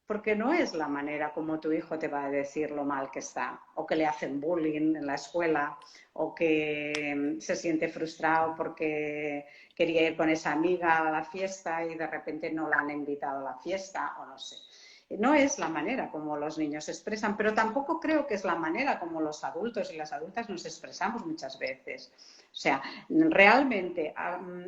porque no es la manera como tu hijo te va a decir lo mal que está, o que le hacen bullying en la escuela, o que se siente frustrado porque quería ir con esa amiga a la fiesta y de repente no la han invitado a la fiesta, o no sé. No es la manera como los niños se expresan, pero tampoco creo que es la manera como los adultos y las adultas nos expresamos muchas veces. O sea, realmente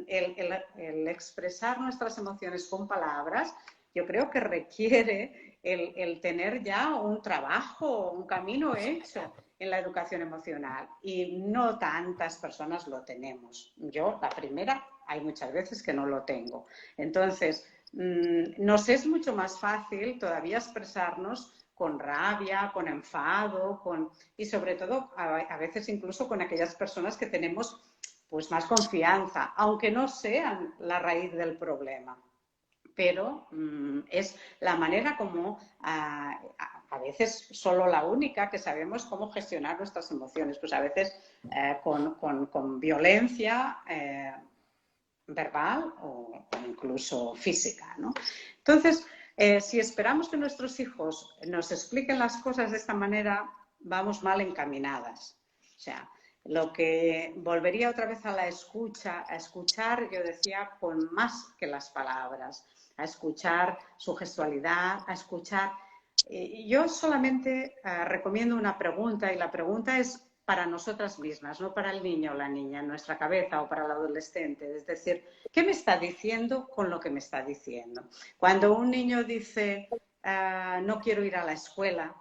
el expresar nuestras emociones con palabras, yo creo que requiere el tener ya un trabajo, un camino hecho en la educación emocional, y no tantas personas lo tenemos. Yo, la primera, hay muchas veces que no lo tengo. Entonces, nos es mucho más fácil todavía expresarnos con rabia, con enfado, y sobre todo a veces incluso con aquellas personas que tenemos pues más confianza, aunque no sean la raíz del problema. Pero es la manera como a veces solo la única que sabemos cómo gestionar nuestras emociones, pues a veces con violencia verbal o incluso física, ¿no? Entonces, si esperamos que nuestros hijos nos expliquen las cosas de esta manera, vamos mal encaminadas. O sea, lo que volvería otra vez a la escucha, a escuchar, yo decía, con más que las palabras, a escuchar su gestualidad, a escuchar. Yo solamente recomiendo una pregunta, y la pregunta es para nosotras mismas, no para el niño o la niña en nuestra cabeza o para el adolescente. Es decir, ¿qué me está diciendo con lo que me está diciendo? Cuando un niño dice, no quiero ir a la escuela,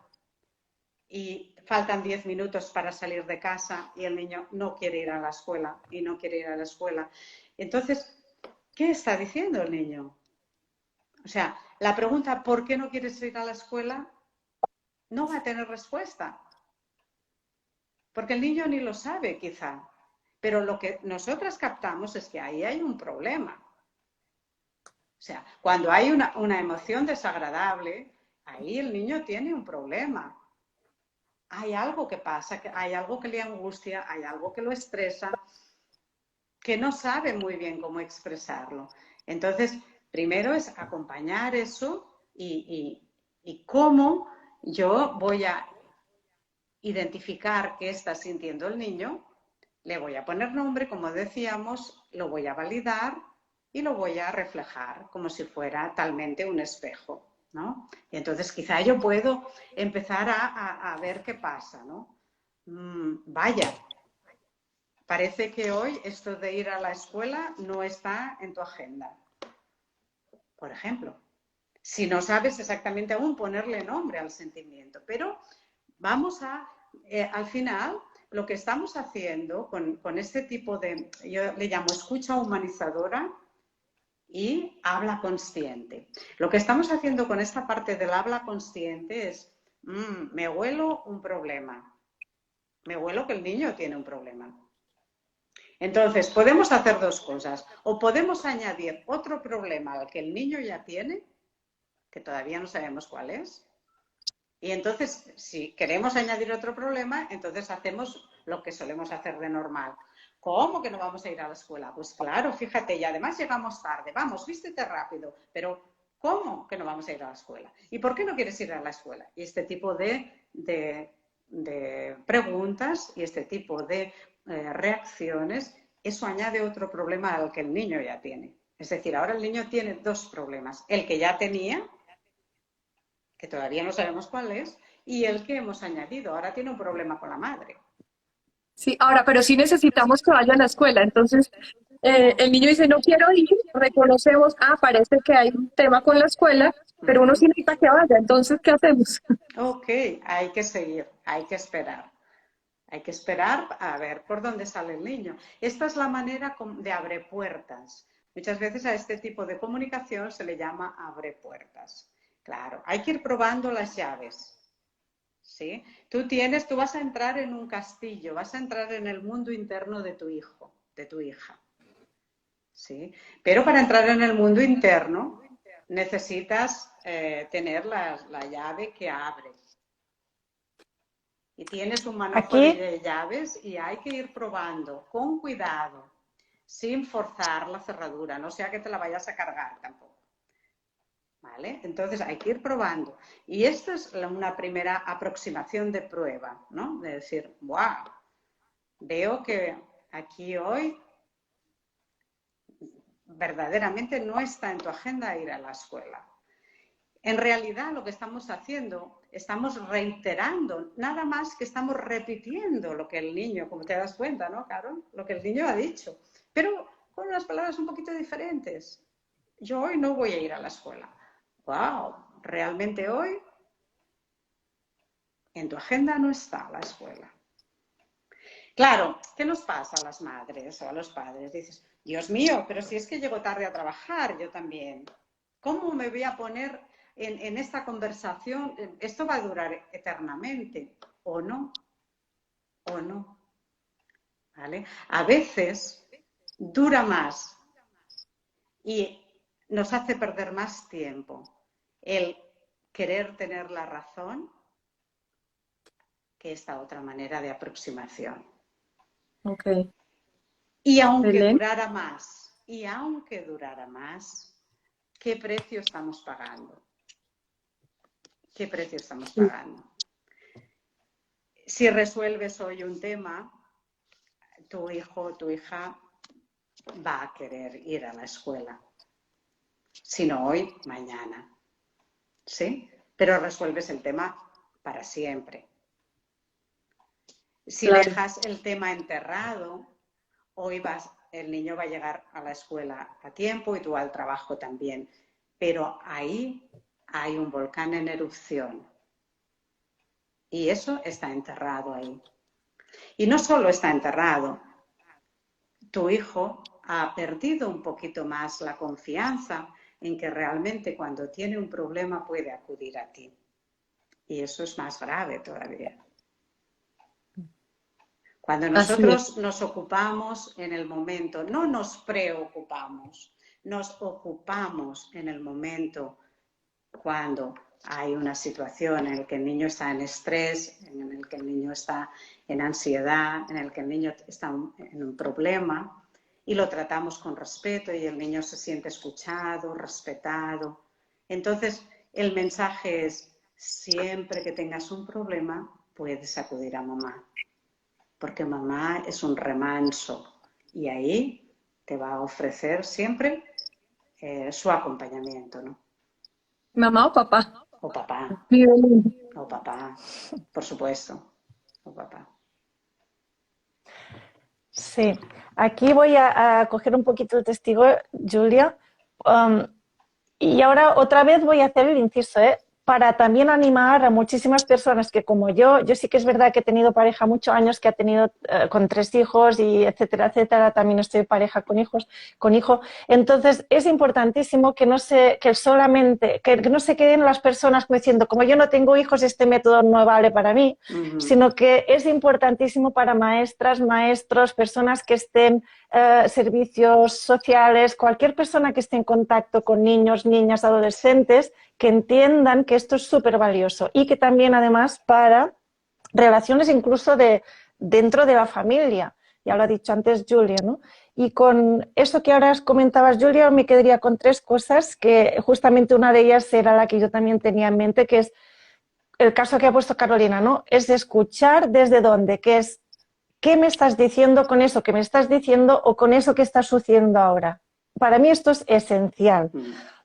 y faltan 10 minutos para salir de casa y el niño no quiere ir a la escuela y no quiere ir a la escuela, entonces, ¿qué está diciendo el niño? O sea, la pregunta ¿por qué no quieres ir a la escuela? No va a tener respuesta, porque el niño ni lo sabe quizá, pero lo que nosotras captamos es que ahí hay un problema. O sea, cuando hay una emoción desagradable, ahí el niño tiene un problema. Hay algo que pasa, hay algo que le angustia, hay algo que lo estresa, que no sabe muy bien cómo expresarlo. Entonces, primero es acompañar eso y cómo yo voy a identificar qué está sintiendo el niño, le voy a poner nombre, como decíamos, lo voy a validar y lo voy a reflejar como si fuera talmente un espejo, ¿no? Y entonces quizá yo puedo empezar a ver qué pasa, ¿no? Vaya, parece que hoy esto de ir a la escuela no está en tu agenda, por ejemplo. Si no sabes exactamente aún ponerle nombre al sentimiento, pero vamos al final, lo que estamos haciendo con este tipo de, yo le llamo escucha humanizadora y habla consciente. Lo que estamos haciendo con esta parte del habla consciente es, me huelo un problema, me huelo que el niño tiene un problema. Entonces, podemos hacer dos cosas, o podemos añadir otro problema al que el niño ya tiene, que todavía no sabemos cuál es. Y entonces, si queremos añadir otro problema, entonces hacemos lo que solemos hacer de normal. ¿Cómo que no vamos a ir a la escuela? Pues claro, fíjate, y además llegamos tarde. Vamos, vístete rápido. Pero ¿cómo que no vamos a ir a la escuela? ¿Y por qué no quieres ir a la escuela? Y este tipo de preguntas y este tipo de reacciones, eso añade otro problema al que el niño ya tiene. Es decir, ahora el niño tiene dos problemas. El que ya tenía, que todavía no sabemos cuál es, y el que hemos añadido. Ahora tiene un problema con la madre. Sí, ahora, pero sí necesitamos que vaya a la escuela. Entonces, el niño dice, no quiero ir, reconocemos, parece que hay un tema con la escuela, pero uno sí necesita que vaya. Entonces, ¿qué hacemos? Ok, hay que seguir, hay que esperar. Hay que esperar a ver por dónde sale el niño. Esta es la manera de abre puertas, Muchas veces a este tipo de comunicación se le llama abre puertas. Claro, hay que ir probando las llaves, ¿sí? Tú vas a entrar en un castillo, vas a entrar en el mundo interno de tu hijo, de tu hija, ¿sí? Pero para entrar en el mundo interno necesitas tener la llave que abre. Y tienes un manojo de llaves y hay que ir probando con cuidado, sin forzar la cerradura, no sea que te la vayas a cargar tampoco. ¿Vale? Entonces hay que ir probando. Y esta es una primera aproximación de prueba, ¿no? De decir, wow, veo que aquí hoy verdaderamente no está en tu agenda ir a la escuela. En realidad lo que estamos haciendo, estamos reiterando, nada más que estamos repitiendo lo que el niño, como te das cuenta, ¿no, Carol? Lo que el niño ha dicho, pero con unas palabras un poquito diferentes. Yo hoy no voy a ir a la escuela. ¡Wow! Realmente hoy en tu agenda no está la escuela. Claro, ¿qué nos pasa a las madres o a los padres? Dices, Dios mío, pero si es que llego tarde a trabajar, yo también. ¿Cómo me voy a poner en esta conversación? ¿Esto va a durar eternamente? ¿O no? ¿O no? ¿Vale? A veces dura más y nos hace perder más tiempo el querer tener la razón que esta otra manera de aproximación. Okay. Y aunque durara más, ¿qué precio estamos pagando? ¿Qué precio estamos pagando? Si resuelves hoy un tema, tu hijo o tu hija va a querer ir a la escuela. Si no hoy, mañana. ¿Sí? Pero resuelves el tema para siempre. Si dejas el tema enterrado, hoy el niño va a llegar a la escuela a tiempo y tú al trabajo también. Pero ahí hay un volcán en erupción. Y eso está enterrado ahí. Y no solo está enterrado, tu hijo ha perdido un poquito más la confianza en que realmente cuando tiene un problema puede acudir a ti. Y eso es más grave todavía. Cuando nosotros nos ocupamos en el momento, no nos preocupamos, nos ocupamos en el momento cuando hay una situación en la que el niño está en estrés, en el que el niño está en ansiedad, en el que el niño está en un problema, y lo tratamos con respeto y el niño se siente escuchado, respetado. Entonces, el mensaje es, siempre que tengas un problema, puedes acudir a mamá. Porque mamá es un remanso y ahí te va a ofrecer siempre su acompañamiento, ¿no? ¿Mamá o papá? O papá. O papá, por supuesto. O papá. Sí, aquí voy a coger un poquito el testigo, Julia. Y ahora otra vez voy a hacer el inciso, para también animar a muchísimas personas que como yo sí que es verdad que he tenido pareja muchos años, que ha tenido con 3 hijos y etcétera, etcétera, también estoy en pareja con hijo. Entonces es importantísimo que no se queden las personas como diciendo, como yo no tengo hijos, este método no vale para mí, sino que es importantísimo para maestras, maestros, personas que estén servicios sociales, cualquier persona que esté en contacto con niños, niñas, adolescentes, que entiendan que esto es súper valioso y que también además para relaciones incluso dentro de la familia, ya lo ha dicho antes Julia, ¿no? Y con eso que ahora comentabas, Julia, me quedaría con 3 cosas, que justamente una de ellas era la que yo también tenía en mente, que es el caso que ha puesto Carolina, ¿no? Es de escuchar desde dónde, que es ¿qué me estás diciendo con eso que me estás diciendo o con eso que está sucediendo ahora? Para mí esto es esencial.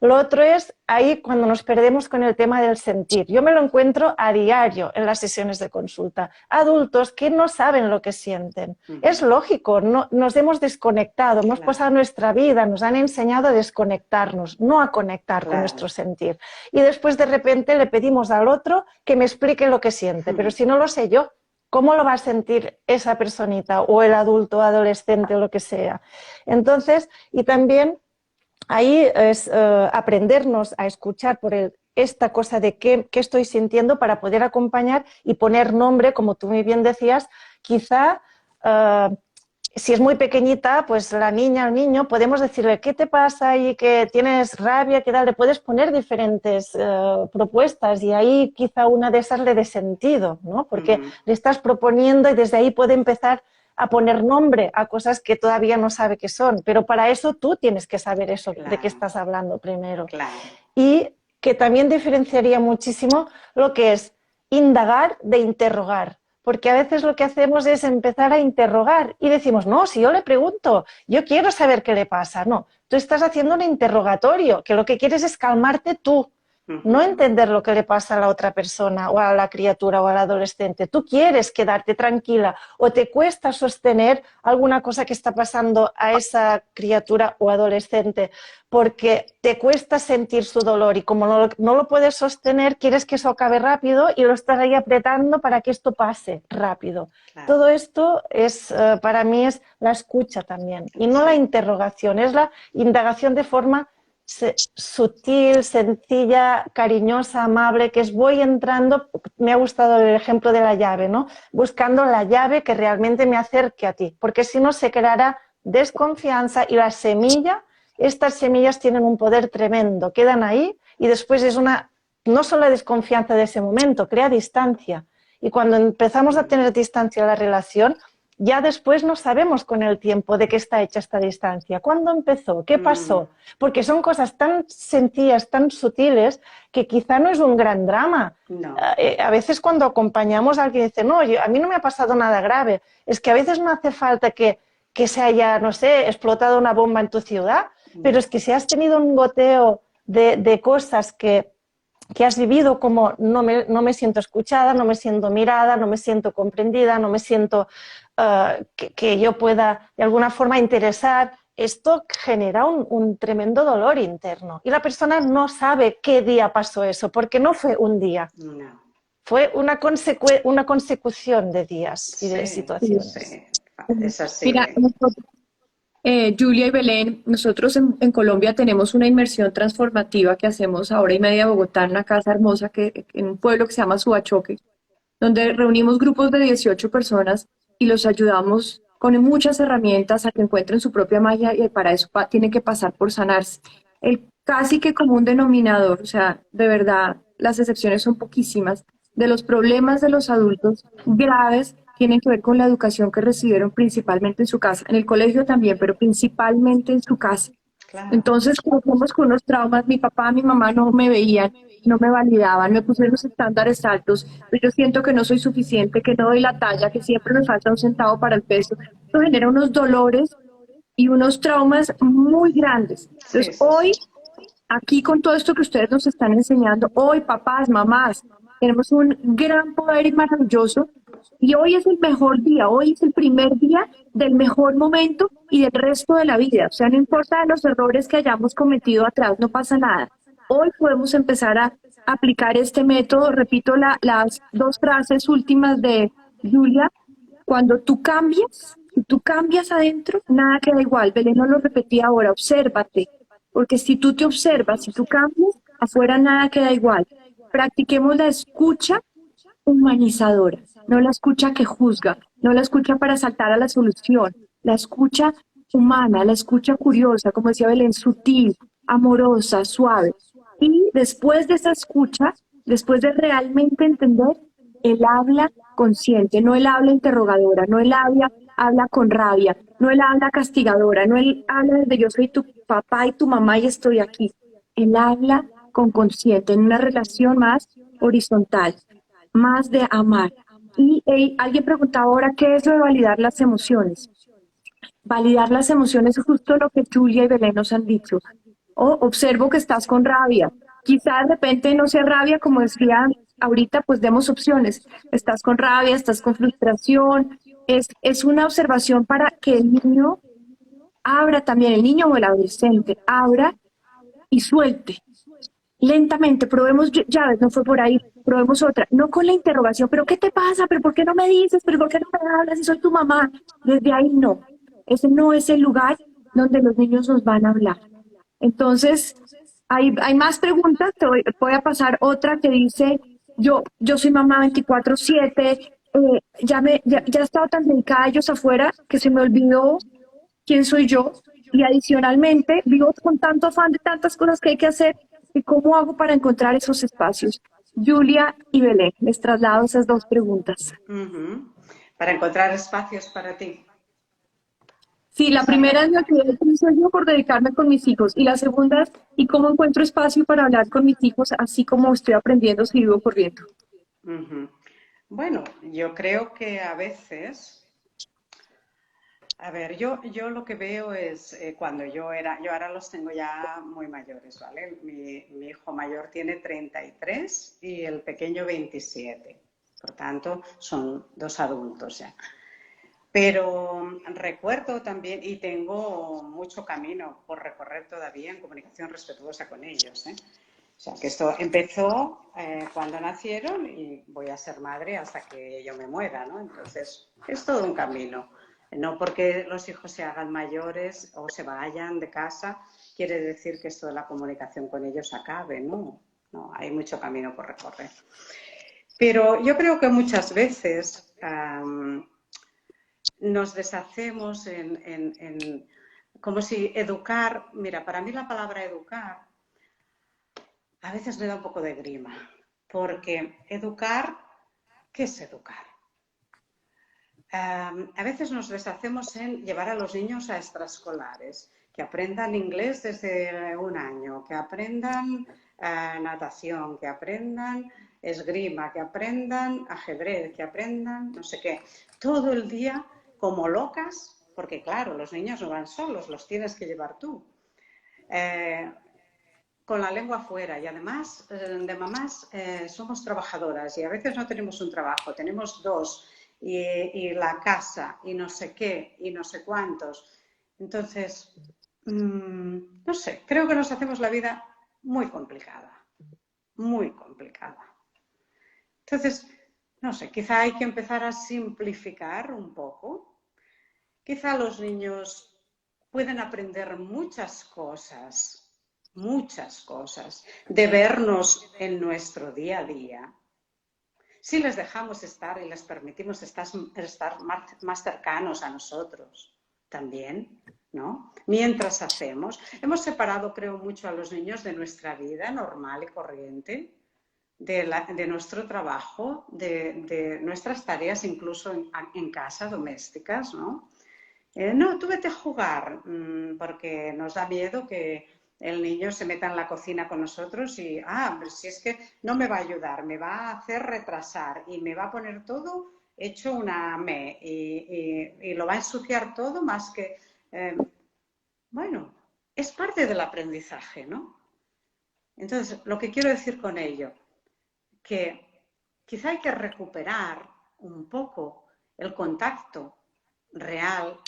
Lo otro es ahí cuando nos perdemos con el tema del sentir. Yo me lo encuentro a diario en las sesiones de consulta. Adultos que no saben lo que sienten. Es lógico, no, nos hemos desconectado, hemos pasado nuestra vida, nos han enseñado a desconectarnos, no a conectar con nuestro sentir. Y después de repente le pedimos al otro que me explique lo que siente, pero si no lo sé yo, ¿cómo lo va a sentir esa personita o el adulto, adolescente o lo que sea? Entonces, y también ahí es aprendernos a escuchar por esta cosa de qué estoy sintiendo para poder acompañar y poner nombre, como tú muy bien decías, quizá si es muy pequeñita, pues la niña o niño podemos decirle qué te pasa y que tienes rabia, que tal, le puedes poner diferentes propuestas y ahí quizá una de esas le dé sentido, ¿no? Porque le estás proponiendo y desde ahí puede empezar a poner nombre a cosas que todavía no sabe qué son, pero para eso tú tienes que saber eso, Claro. de qué estás hablando primero. Claro. Y que también diferenciaría muchísimo lo que es indagar de interrogar, porque a veces lo que hacemos es empezar a interrogar y decimos, no, si yo le pregunto, yo quiero saber qué le pasa. No, tú estás haciendo un interrogatorio, que lo que quieres es calmarte tú, no entender lo que le pasa a la otra persona o a la criatura o al adolescente. Tú quieres quedarte tranquila o te cuesta sostener alguna cosa que está pasando a esa criatura o adolescente porque te cuesta sentir su dolor y como no lo puedes sostener, quieres que eso acabe rápido y lo estás ahí apretando para que esto pase rápido. Claro. Todo esto es, para mí es la escucha también y no la interrogación, es la indagación de forma sutil, sencilla, cariñosa, amable, que es voy entrando, me ha gustado el ejemplo de la llave, ¿no? Buscando la llave que realmente me acerque a ti, porque si no se creará desconfianza y la semilla, estas semillas tienen un poder tremendo, quedan ahí y después es no solo la desconfianza de ese momento, crea distancia. Y cuando empezamos a tener distancia en la relación, ya después no sabemos con el tiempo de qué está hecha esta distancia. ¿Cuándo empezó? ¿Qué pasó? Porque son cosas tan sencillas, tan sutiles, que quizá no es un gran drama. No. A veces cuando acompañamos a alguien y dice, no, a mí no me ha pasado nada grave. Es que a veces no hace falta que se haya, no sé, explotado una bomba en tu ciudad, pero es que si has tenido un goteo de cosas que has vivido como no me siento escuchada, no me siento mirada, no me siento comprendida, no me siento que yo pueda de alguna forma interesar, esto genera un tremendo dolor interno. Y la persona no sabe qué día pasó eso, porque no fue un día. No. Fue una consecución de días y de situaciones. Sí. Es así. Mira, Julia y Belén, nosotros en Colombia tenemos una inmersión transformativa que hacemos a hora y media de Bogotá en una casa hermosa en un pueblo que se llama Suachoque, donde reunimos grupos de 18 personas y los ayudamos con muchas herramientas a que encuentren su propia magia y para eso tienen que pasar por sanarse. El casi que común denominador, o sea, de verdad, las excepciones son poquísimas, de los problemas de los adultos graves tienen que ver con la educación que recibieron principalmente en su casa, en el colegio también, pero principalmente en su casa. Claro. Entonces, crecemos con unos traumas, mi papá, mi mamá no me veían, no me validaban, me pusieron los estándares altos, pero yo siento que no soy suficiente, que no doy la talla, que siempre me falta un centavo para el peso. Esto genera unos dolores y unos traumas muy grandes. Entonces, hoy, aquí con todo esto que ustedes nos están enseñando, hoy papás, mamás, tenemos un gran poder y maravilloso y hoy es el mejor día, hoy es el primer día del mejor momento y del resto de la vida. O sea, no importa los errores que hayamos cometido atrás, no pasa nada. Hoy podemos empezar a aplicar este método. Repito las dos frases últimas de Julia. Cuando tú cambias adentro, nada queda igual. Belén no lo repetí ahora, obsérvate. Porque si tú te observas, si tú cambias, afuera nada queda igual. Practiquemos la escucha humanizadora, no la escucha que juzga, no la escucha para saltar a la solución, la escucha humana, la escucha curiosa, como decía Belén, sutil, amorosa, suave. Y después de esa escucha, después de realmente entender, el habla consciente, no el habla interrogadora, no el habla con rabia, no el habla castigadora, no el habla desde yo soy tu papá y tu mamá y estoy aquí. El habla con consciente, en una relación más horizontal, más de amar. Y alguien preguntaba ahora, ¿qué es lo de validar las emociones? Validar las emociones es justo lo que Julia y Belén nos han dicho. Observo que estás con rabia. Quizás de repente no sea rabia, como decía ahorita, pues demos opciones. Estás con rabia, estás con frustración. Es una observación para que el niño abra también, el niño o el adolescente, abra y suelte. Lentamente, probemos llaves, no fue por ahí, probemos otra, no con la interrogación, pero ¿qué te pasa? ¿Pero por qué no me dices? ¿Pero por qué no me hablas si soy tu mamá? Desde ahí no, ese no es el lugar donde los niños nos van a hablar. Entonces, hay más preguntas. Voy a pasar otra que dice, yo soy mamá 24/7, ya he estado tan dedicada a ellos afuera que se me olvidó quién soy yo. Y adicionalmente, vivo con tanto afán de tantas cosas que hay que hacer. ¿Y cómo hago para encontrar esos espacios? Julia y Belén, les traslado esas dos preguntas. Ujú. Para encontrar espacios para ti. Sí, la Esa primera es la pregunta. que hice yo por dedicarme con mis hijos y la segunda es ¿y cómo encuentro espacio para hablar con mis hijos así como estoy aprendiendo si vivo corriendo? Ujú. Bueno, yo creo que a veces, a ver, yo lo que veo es cuando yo ahora los tengo ya muy mayores, ¿vale? Mi hijo mayor tiene 33 y el pequeño 27. Por tanto, son dos adultos ya. Pero recuerdo también, y tengo mucho camino por recorrer todavía en comunicación respetuosa con ellos, ¿eh? O sea, que esto empezó cuando nacieron y voy a ser madre hasta que yo me muera, ¿no? Entonces, es todo un camino. No porque los hijos se hagan mayores o se vayan de casa, quiere decir que esto de la comunicación con ellos acabe, ¿no? No, hay mucho camino por recorrer. Pero yo creo que muchas veces nos deshacemos como si educar, mira, para mí la palabra educar a veces me da un poco de grima, porque educar, ¿qué es educar? A veces nos deshacemos en llevar a los niños a extraescolares, que aprendan inglés desde un año, que aprendan natación, que aprendan esgrima, que aprendan ajedrez, que aprendan no sé qué. Todo el día como locas, porque claro, los niños no van solos, los tienes que llevar tú. Eh, con la lengua fuera y además de mamás somos trabajadoras y a veces no tenemos un trabajo, tenemos dos y la casa y no sé qué y no sé cuántos. Entonces, no sé, creo que nos hacemos la vida muy complicada, muy complicada. Entonces, no sé, quizá hay que empezar a simplificar un poco. Quizá los niños pueden aprender muchas cosas, de vernos en nuestro día a día. Si les dejamos estar y les permitimos estar más cercanos a nosotros también, ¿no? Mientras hemos separado, creo, mucho a los niños de nuestra vida normal y corriente, de nuestro trabajo, de nuestras tareas, incluso en casa, domésticas, ¿no? No, tú vete a jugar, porque nos da miedo que el niño se meta en la cocina con nosotros y, pero si es que no me va a ayudar, me va a hacer retrasar y me va a poner todo hecho una me y lo va a ensuciar todo más que, bueno, es parte del aprendizaje, ¿no? Entonces, lo que quiero decir con ello, que quizá hay que recuperar un poco el contacto real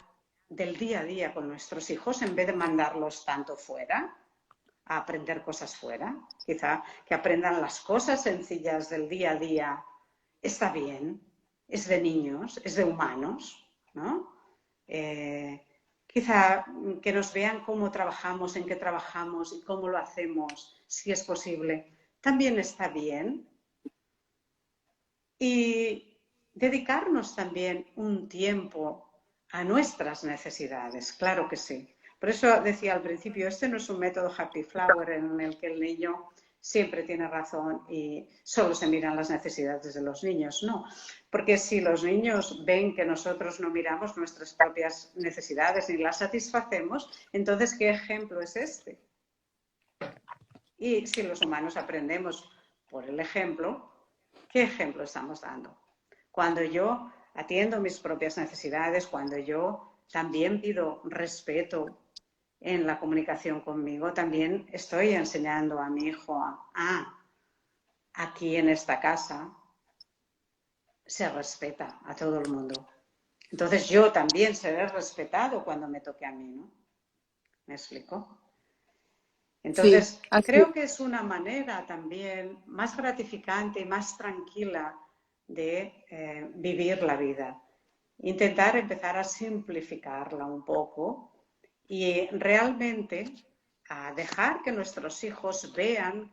del día a día con nuestros hijos en vez de mandarlos tanto fuera, a aprender cosas fuera. Quizá que aprendan las cosas sencillas del día a día está bien, es de niños, es de humanos, ¿no? Quizá que nos vean cómo trabajamos, en qué trabajamos y cómo lo hacemos, si es posible, también está bien. Y dedicarnos también un tiempo a nuestras necesidades, claro que sí. Por eso decía al principio, este no es un método happy flower en el que el niño siempre tiene razón y solo se miran las necesidades de los niños, no. Porque si los niños ven que nosotros no miramos nuestras propias necesidades ni las satisfacemos, entonces, ¿qué ejemplo es este? Y si los humanos aprendemos por el ejemplo, ¿qué ejemplo estamos dando? Cuando yo atiendo mis propias necesidades, cuando yo también pido respeto en la comunicación conmigo, también estoy enseñando a mi hijo aquí en esta casa se respeta a todo el mundo. Entonces yo también seré respetado cuando me toque a mí, ¿no? ¿Me explico? Sí, Entonces, así es. creo que es una manera también más gratificante y más tranquila de vivir la vida. Intentar empezar a simplificarla un poco y realmente a dejar que nuestros hijos vean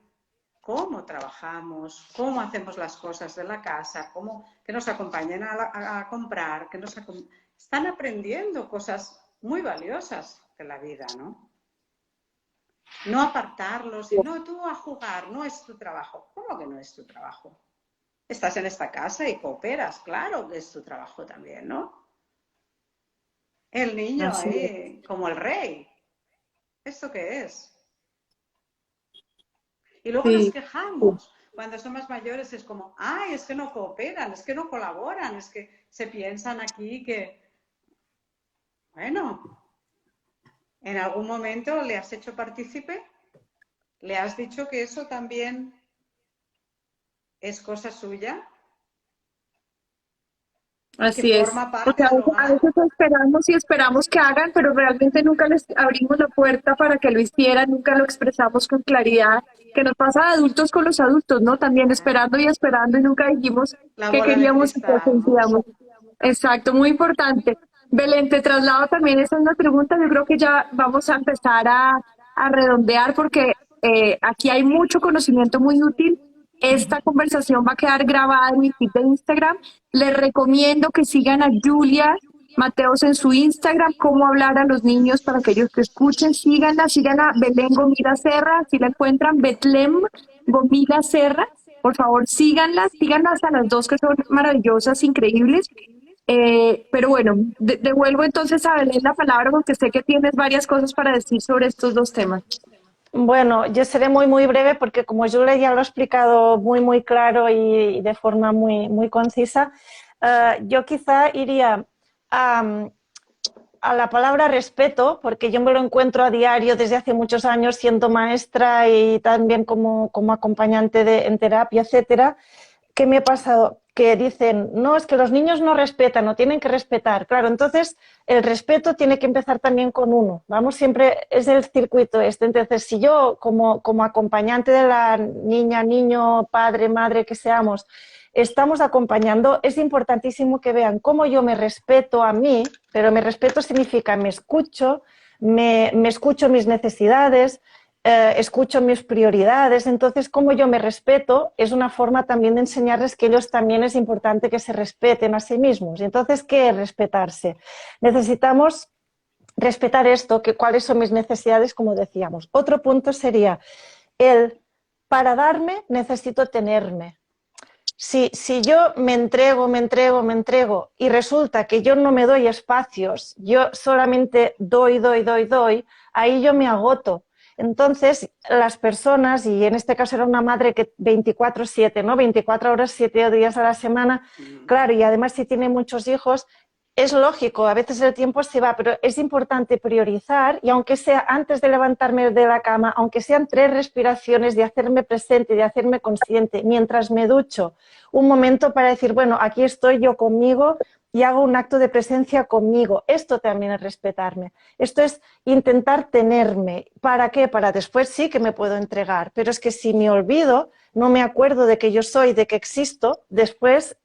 cómo trabajamos, cómo hacemos las cosas de la casa, que nos acompañen a comprar, están aprendiendo cosas muy valiosas de la vida, ¿no? No apartarlos y no, tú a jugar, no es tu trabajo. ¿Cómo que no es tu trabajo? Estás en esta casa y cooperas, claro que es tu trabajo también, ¿no? El niño ahí, como el rey. ¿Esto qué es? Y luego nos Sí. quejamos. Cuando somos mayores es como, ay, es que no cooperan, es que no colaboran, es que se piensan aquí que, bueno, ¿en algún momento le has hecho partícipe? ¿Le has dicho que eso también es cosa suya? Y que Así es. forma O parte sea, del a hogar. veces esperamos y esperamos que hagan, pero realmente nunca les abrimos la puerta para que lo hicieran, nunca lo expresamos con claridad, que nos pasa a adultos con los adultos, ¿no? También esperando y esperando y nunca dijimos La qué bola de queríamos y qué cristal, ¿no? sentíamos. Exacto, muy importante. Belén, te traslado también esa es una pregunta, yo creo que ya vamos a empezar a redondear porque aquí hay mucho conocimiento muy útil. Esta conversación va a quedar grabada en mi feed de Instagram. Les recomiendo que sigan a Julia Mateos en su Instagram, cómo hablar a los niños para que ellos te escuchen. Síganla, sigan a Belén Gomila Serra, si la encuentran, Betlem Gomila Serra. Por favor, síganlas a las dos que son maravillosas, increíbles. Pero bueno, devuelvo entonces a Belén la palabra porque sé que tienes varias cosas para decir sobre estos dos temas. Bueno, yo seré muy, muy breve porque como Julia ya lo ha explicado muy, muy claro y de forma muy, muy concisa, yo quizá iría a la palabra respeto, porque yo me lo encuentro a diario desde hace muchos años siendo maestra y también como acompañante en terapia, etcétera. ¿Qué me ha pasado? Que dicen, no, es que los niños no respetan, no tienen que respetar. Claro, entonces el respeto tiene que empezar también con uno. Vamos, siempre es el circuito este. Entonces, si yo como acompañante de la niña, niño, padre, madre que seamos, estamos acompañando, es importantísimo que vean cómo yo me respeto a mí, pero me respeto significa me escucho mis necesidades, escucho mis prioridades, entonces cómo yo me respeto es una forma también de enseñarles que ellos también es importante que se respeten a sí mismos. Y entonces, ¿qué es respetarse? Necesitamos respetar esto, cuáles son mis necesidades, como decíamos. Otro punto sería para darme necesito tenerme. Si yo me entrego y resulta que yo no me doy espacios, yo solamente doy, ahí yo me agoto. Entonces, las personas, y en este caso era una madre que 24/7, ¿no? 24 horas, 7 días a la semana, claro, y además si tiene muchos hijos, es lógico, a veces el tiempo se va, pero es importante priorizar y aunque sea antes de levantarme de la cama, aunque sean 3 respiraciones, de hacerme presente, de hacerme consciente, mientras me ducho, un momento para decir, bueno, aquí estoy yo conmigo y hago un acto de presencia conmigo. Esto también es respetarme. Esto es intentar tenerme. ¿Para qué? Para después sí que me puedo entregar, pero es que si me olvido, no me acuerdo de que yo soy, de que existo, después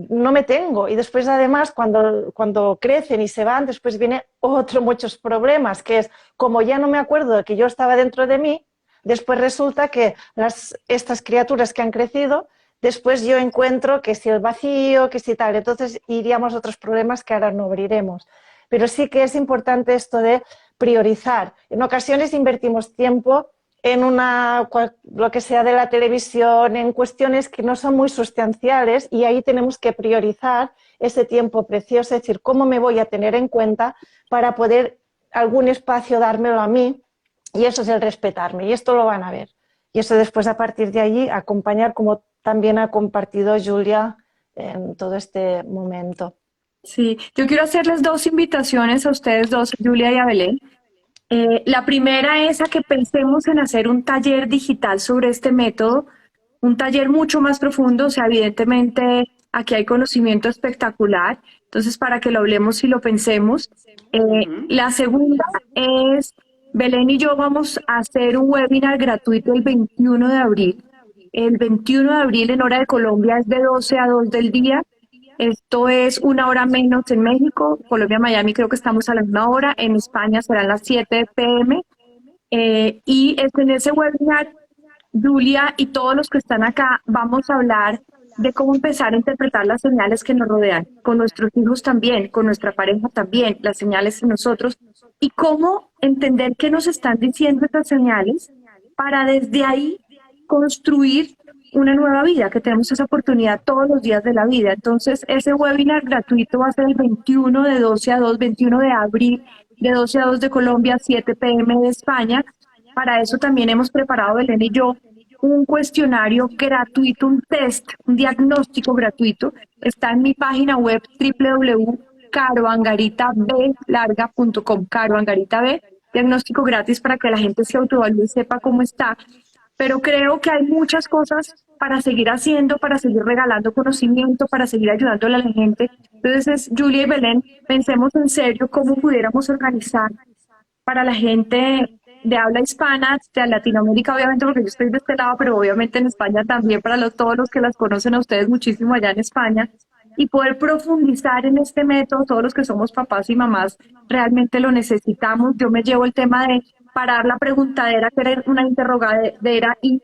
no me tengo y después además cuando crecen y se van después viene muchos problemas que es como ya no me acuerdo de que yo estaba dentro de mí, después resulta que estas criaturas que han crecido después yo encuentro que si el vacío, que si tal, entonces iríamos a otros problemas que ahora no abriremos, pero sí que es importante esto de priorizar. En ocasiones invertimos tiempo en lo que sea de la televisión, en cuestiones que no son muy sustanciales y ahí tenemos que priorizar ese tiempo precioso, es decir, cómo me voy a tener en cuenta para poder algún espacio dármelo a mí y eso es el respetarme y esto lo van a ver. Y eso después a partir de allí acompañar como también ha compartido Julia en todo este momento. Sí, yo quiero hacerles dos invitaciones a ustedes dos, Julia y a Belén. La primera es a que pensemos en hacer un taller digital sobre este método, un taller mucho más profundo, o sea, evidentemente aquí hay conocimiento espectacular, entonces para que lo hablemos y lo pensemos. La segunda es, Belén y yo vamos a hacer un webinar gratuito el 21 de abril. El 21 de abril en hora de Colombia es de 12 a 2 del día. Esto es una hora menos en México, Colombia, Miami, creo que estamos a la misma hora. En España serán las 7 p.m. Y en ese webinar, Julia y todos los que están acá, vamos a hablar de cómo empezar a interpretar las señales que nos rodean, con nuestros hijos también, con nuestra pareja también, las señales en nosotros, y cómo entender qué nos están diciendo estas señales para desde ahí construir una nueva vida, que tenemos esa oportunidad todos los días de la vida. Entonces, ese webinar gratuito va a ser el 21 de 12 a 2, 21 de abril, de 12 a 2 de Colombia, 7 p.m. de España. Para eso también hemos preparado, Belén y yo, un cuestionario gratuito, un test, un diagnóstico gratuito. Está en mi página web www.caroangaritab.com, Caroangaritab, diagnóstico gratis para que la gente se autoevalúe y sepa cómo está. Pero creo que hay muchas cosas para seguir haciendo, para seguir regalando conocimiento, para seguir ayudándole a la gente. Entonces, Julia y Belén, pensemos en serio cómo pudiéramos organizar para la gente de habla hispana, de Latinoamérica, obviamente, porque yo estoy de este lado, pero obviamente en España también, para todos los que las conocen a ustedes muchísimo allá en España, y poder profundizar en este método, todos los que somos papás y mamás realmente lo necesitamos. Yo me llevo el tema de parar la preguntadera, que era una interrogadera, y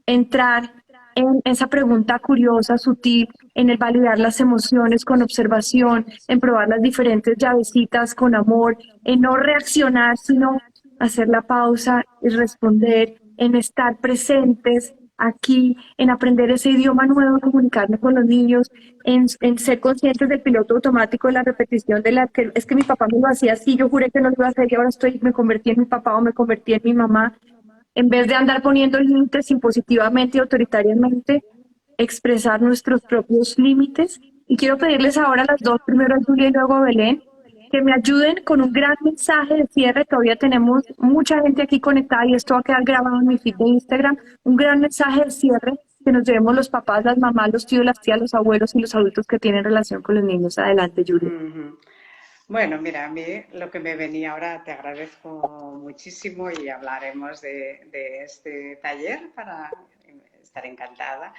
entrar en esa pregunta curiosa, sutil, en el validar las emociones con observación, en probar las diferentes llavecitas con amor, en no reaccionar, sino hacer la pausa y responder, en estar presentes aquí, en aprender ese idioma nuevo, comunicarme con los niños, en ser conscientes del piloto automático, de la repetición de la que es que mi papá me lo hacía así, yo juré que no lo iba a hacer y ahora me convertí en mi papá o me convertí en mi mamá. En vez de andar poniendo límites impositivamente y autoritariamente, expresar nuestros propios límites. Y quiero pedirles ahora a las dos, primero a Julia y luego a Belén, que me ayuden con un gran mensaje de cierre. Todavía tenemos mucha gente aquí conectada y esto va a quedar grabado en mi feed de Instagram. Un gran mensaje de cierre que nos llevemos los papás, las mamás, los tíos, las tías, los abuelos y los adultos que tienen relación con los niños. Adelante, Julia. Bueno, mira, a mí lo que me venía ahora, te agradezco muchísimo y hablaremos de este taller para estar encantada.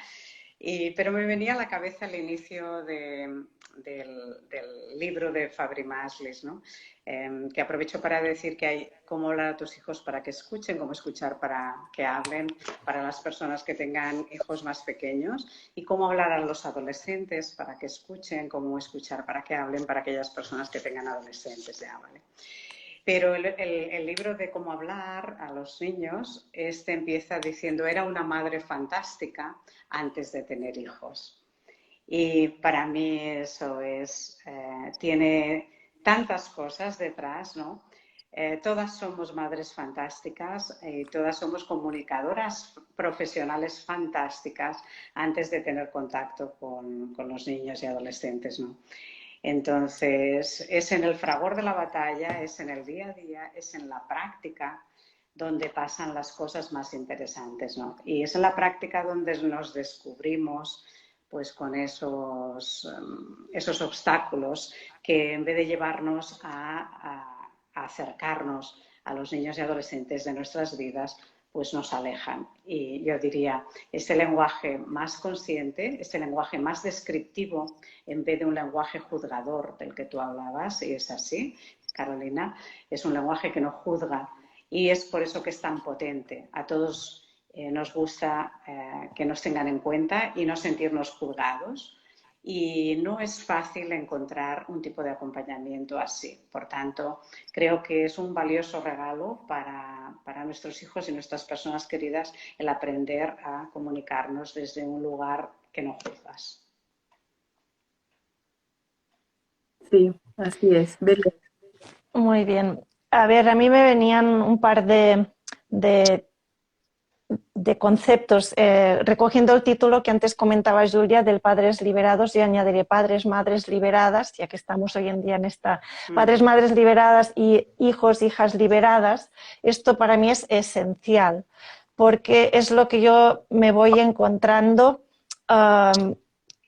Pero me venía a la cabeza el inicio del libro de Fabry Maslis, ¿no? Que aprovecho para decir que hay cómo hablar a tus hijos para que escuchen, cómo escuchar para que hablen, para las personas que tengan hijos más pequeños, y cómo hablar a los adolescentes para que escuchen, cómo escuchar para que hablen para aquellas personas que tengan adolescentes ya, ¿vale? Pero el libro de cómo hablar a los niños, empieza diciendo: era una madre fantástica antes de tener hijos. Y para mí eso tiene tantas cosas detrás, ¿no? Todas somos madres fantásticas y todas somos comunicadoras profesionales fantásticas antes de tener contacto con los niños y adolescentes, ¿no? Entonces, es en el fragor de la batalla, es en el día a día, es en la práctica donde pasan las cosas más interesantes, ¿no? Y es en la práctica donde nos descubrimos pues con esos obstáculos que, en vez de llevarnos a acercarnos a los niños y adolescentes de nuestras vidas, pues nos alejan. Y yo diría, este lenguaje más consciente, este lenguaje más descriptivo, en vez de un lenguaje juzgador del que tú hablabas, y es así, Carolina, es un lenguaje que no juzga, y es por eso que es tan potente. A todos nos gusta que nos tengan en cuenta y no sentirnos juzgados, y no es fácil encontrar un tipo de acompañamiento así. Por tanto, creo que es un valioso regalo para nuestros hijos y nuestras personas queridas el aprender a comunicarnos desde un lugar que no juzgas. Sí, así es. Belén. Muy bien. A ver, a mí me venían un par de conceptos, recogiendo el título que antes comentaba Julia del Padres Liberados, y añadiré Padres, Madres Liberadas, ya que estamos hoy en día en esta Padres, Madres Liberadas y Hijos, Hijas Liberadas. Esto para mí es esencial, porque es lo que yo me voy encontrando,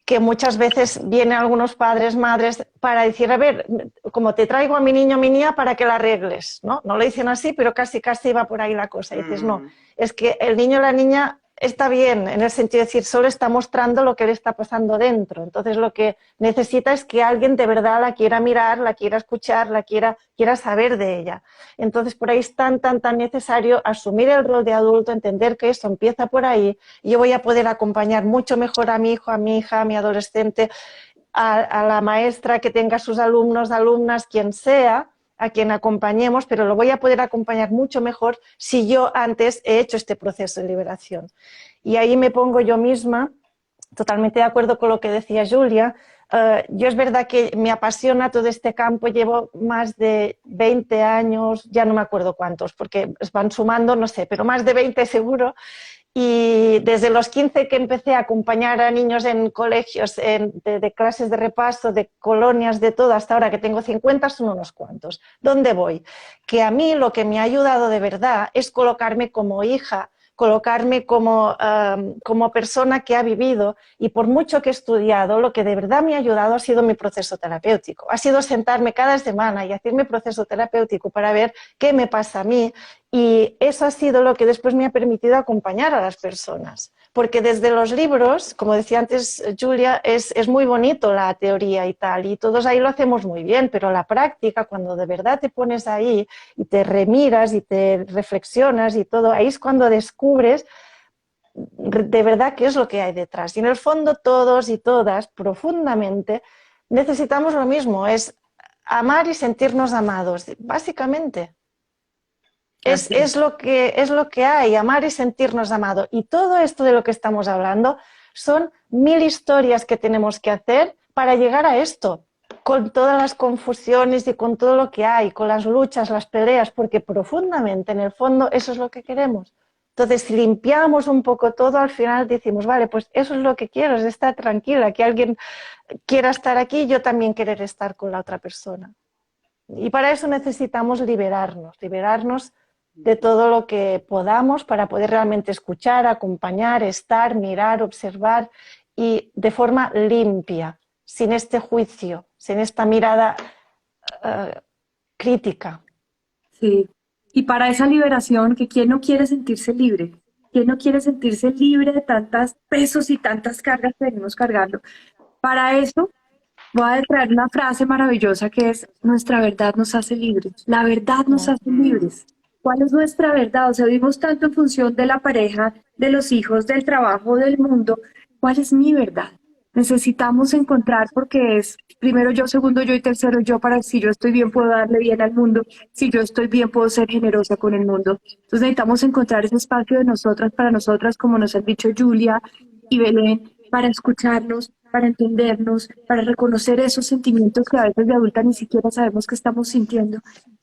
que muchas veces vienen algunos padres, madres, para decir: a ver, como te traigo a mi niño o mi niña para que la arregles, ¿no? No lo dicen así, pero casi va por ahí la cosa. Y dices: no, es que el niño o la niña está bien, en el sentido de decir, solo está mostrando lo que le está pasando dentro. Entonces lo que necesita es que alguien de verdad la quiera mirar, la quiera escuchar, quiera saber de ella. Entonces por ahí es tan necesario asumir el rol de adulto, entender que eso empieza por ahí, y yo voy a poder acompañar mucho mejor a mi hijo, a mi hija, a mi adolescente, a la maestra que tenga sus alumnos, alumnas, quien sea, a quien acompañemos, pero lo voy a poder acompañar mucho mejor si yo antes he hecho este proceso de liberación. Y ahí me pongo yo misma, totalmente de acuerdo con lo que decía Julia. Yo es verdad que me apasiona todo este campo, llevo más de 20 años, ya no me acuerdo cuántos, porque van sumando, no sé, pero más de 20 seguro. Y desde los 15 que empecé a acompañar a niños en colegios, de clases de repaso, de colonias, de todo, hasta ahora que tengo 50, son unos cuantos. ¿Dónde voy? Que a mí lo que me ha ayudado de verdad es colocarme como hija, colocarme como persona que ha vivido, y por mucho que he estudiado, lo que de verdad me ha ayudado ha sido mi proceso terapéutico. Ha sido sentarme cada semana y hacer mi proceso terapéutico para ver qué me pasa a mí, y eso ha sido lo que después me ha permitido acompañar a las personas. Porque desde los libros, como decía antes Julia, es muy bonito la teoría y tal, y todos ahí lo hacemos muy bien, pero la práctica, cuando de verdad te pones ahí y te remiras y te reflexionas y todo, ahí es cuando descubres de verdad qué es lo que hay detrás. Y en el fondo todos y todas, profundamente, necesitamos lo mismo, es amar y sentirnos amados, básicamente. Es lo que hay, amar y sentirnos amados. Y todo esto de lo que estamos hablando son 1000 historias que tenemos que hacer para llegar a esto, con todas las confusiones y con todo lo que hay, con las luchas, las peleas, porque profundamente, en el fondo, eso es lo que queremos. Entonces, si limpiamos un poco todo, al final decimos, vale, pues eso es lo que quiero, es estar tranquila, que alguien quiera estar aquí y yo también querer estar con la otra persona. Y para eso necesitamos liberarnos de todo lo que podamos para poder realmente escuchar, acompañar, estar, mirar, observar, y de forma limpia, sin este juicio, sin esta mirada crítica. Sí. Y para esa liberación, que quién no quiere sentirse libre, quién no quiere sentirse libre de tantos pesos y tantas cargas que venimos cargando. Para eso voy a traer una frase maravillosa que es: nuestra verdad nos hace libres. La verdad nos hace libres. ¿Cuál es nuestra verdad? O sea, vivimos tanto en función de la pareja, de los hijos, del trabajo, del mundo. ¿Cuál es mi verdad? Necesitamos encontrar, porque es primero yo, segundo yo y tercero yo, para si yo estoy bien puedo darle bien al mundo, si yo estoy bien puedo ser generosa con el mundo. Entonces necesitamos encontrar ese espacio de nosotras para nosotras, como nos han dicho Julia y Belén, para escucharnos, para entendernos, para reconocer esos sentimientos que a veces de adulta ni siquiera sabemos que estamos sintiendo,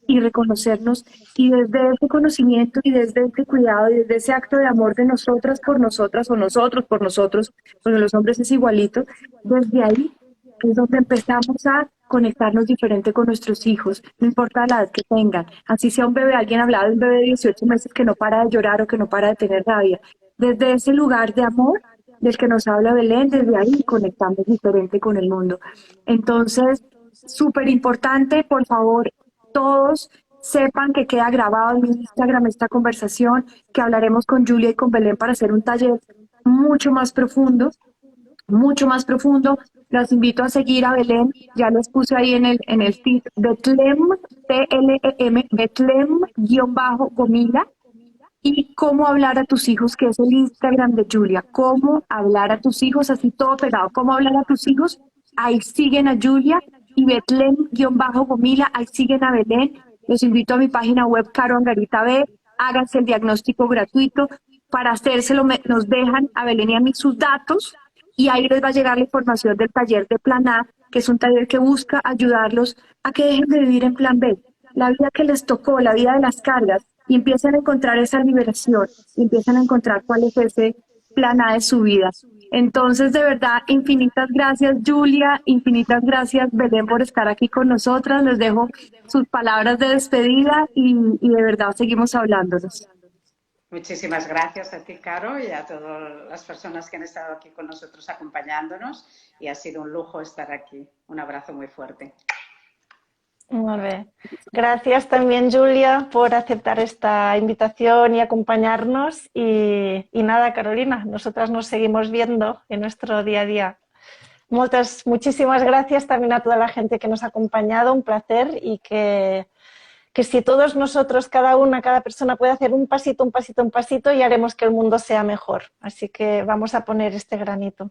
y reconocernos, y desde ese conocimiento y desde ese cuidado y desde ese acto de amor de nosotras por nosotras o nosotros por nosotros, porque los hombres es igualito, desde ahí es donde empezamos a conectarnos diferente con nuestros hijos, no importa la edad que tengan, así sea un bebé. Alguien hablaba de un bebé de 18 meses que no para de llorar o que no para de tener rabia. Desde ese lugar de amor del que nos habla Belén, desde ahí conectamos diferente con el mundo. Entonces, súper importante, por favor, todos sepan que queda grabado en mi Instagram esta conversación, que hablaremos con Julia y con Belén para hacer un taller mucho más profundo, mucho más profundo. Los invito a seguir a Belén, ya les puse ahí en el feed, Betlem, T-L-E-M, Betlem-Gomila, y cómo hablar a tus hijos, que es el Instagram de Julia. Cómo hablar a tus hijos, así todo pegado. Cómo hablar a tus hijos. Ahí siguen a Julia, y Betlem-Gomila, ahí siguen a Belén. Los invito a mi página web, Caro Angarita B. Háganse el diagnóstico gratuito. Para hacérselo nos dejan a Belén y a mí sus datos, y ahí les va a llegar la información del taller de Plan A, que es un taller que busca ayudarlos a que dejen de vivir en Plan B, la vida que les tocó, la vida de las cargas, y empiezan a encontrar esa liberación, y empiezan a encontrar cuál es ese Plan A de su vida. Entonces, de verdad, infinitas gracias, Julia, infinitas gracias, Belén, por estar aquí con nosotras. Les dejo sus palabras de despedida, y de verdad seguimos hablándonos. Muchísimas gracias a ti, Caro, y a todas las personas que han estado aquí con nosotros acompañándonos, y ha sido un lujo estar aquí. Un abrazo muy fuerte. Molt bé. Gracias también, Julia, por aceptar esta invitación y acompañarnos. Y nada, Carolina, nosotras nos seguimos viendo en nuestro día a día. Muchísimas gracias también a toda la gente que nos ha acompañado, un placer, y que si todos nosotros, cada una, cada persona puede hacer un pasito, un pasito, un pasito, y haremos que el mundo sea mejor. Así que vamos a poner este granito.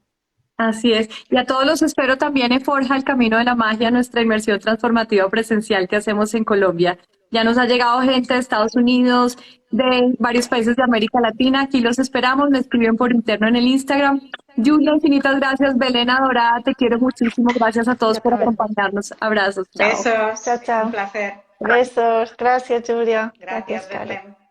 Así es. Y a todos los espero también en Forja el Camino de la Magia, nuestra inmersión transformativa presencial que hacemos en Colombia. Ya nos ha llegado gente de Estados Unidos, de varios países de América Latina. Aquí los esperamos. Me escriben por interno en el Instagram. Julia, infinitas gracias. Belén, adorada, te quiero muchísimo. Gracias a todos Yo por también. acompañarnos. Abrazos. Chao. Besos. Chao, chao. Un placer. Besos. Gracias, Julia. Gracias, Caro. Belén.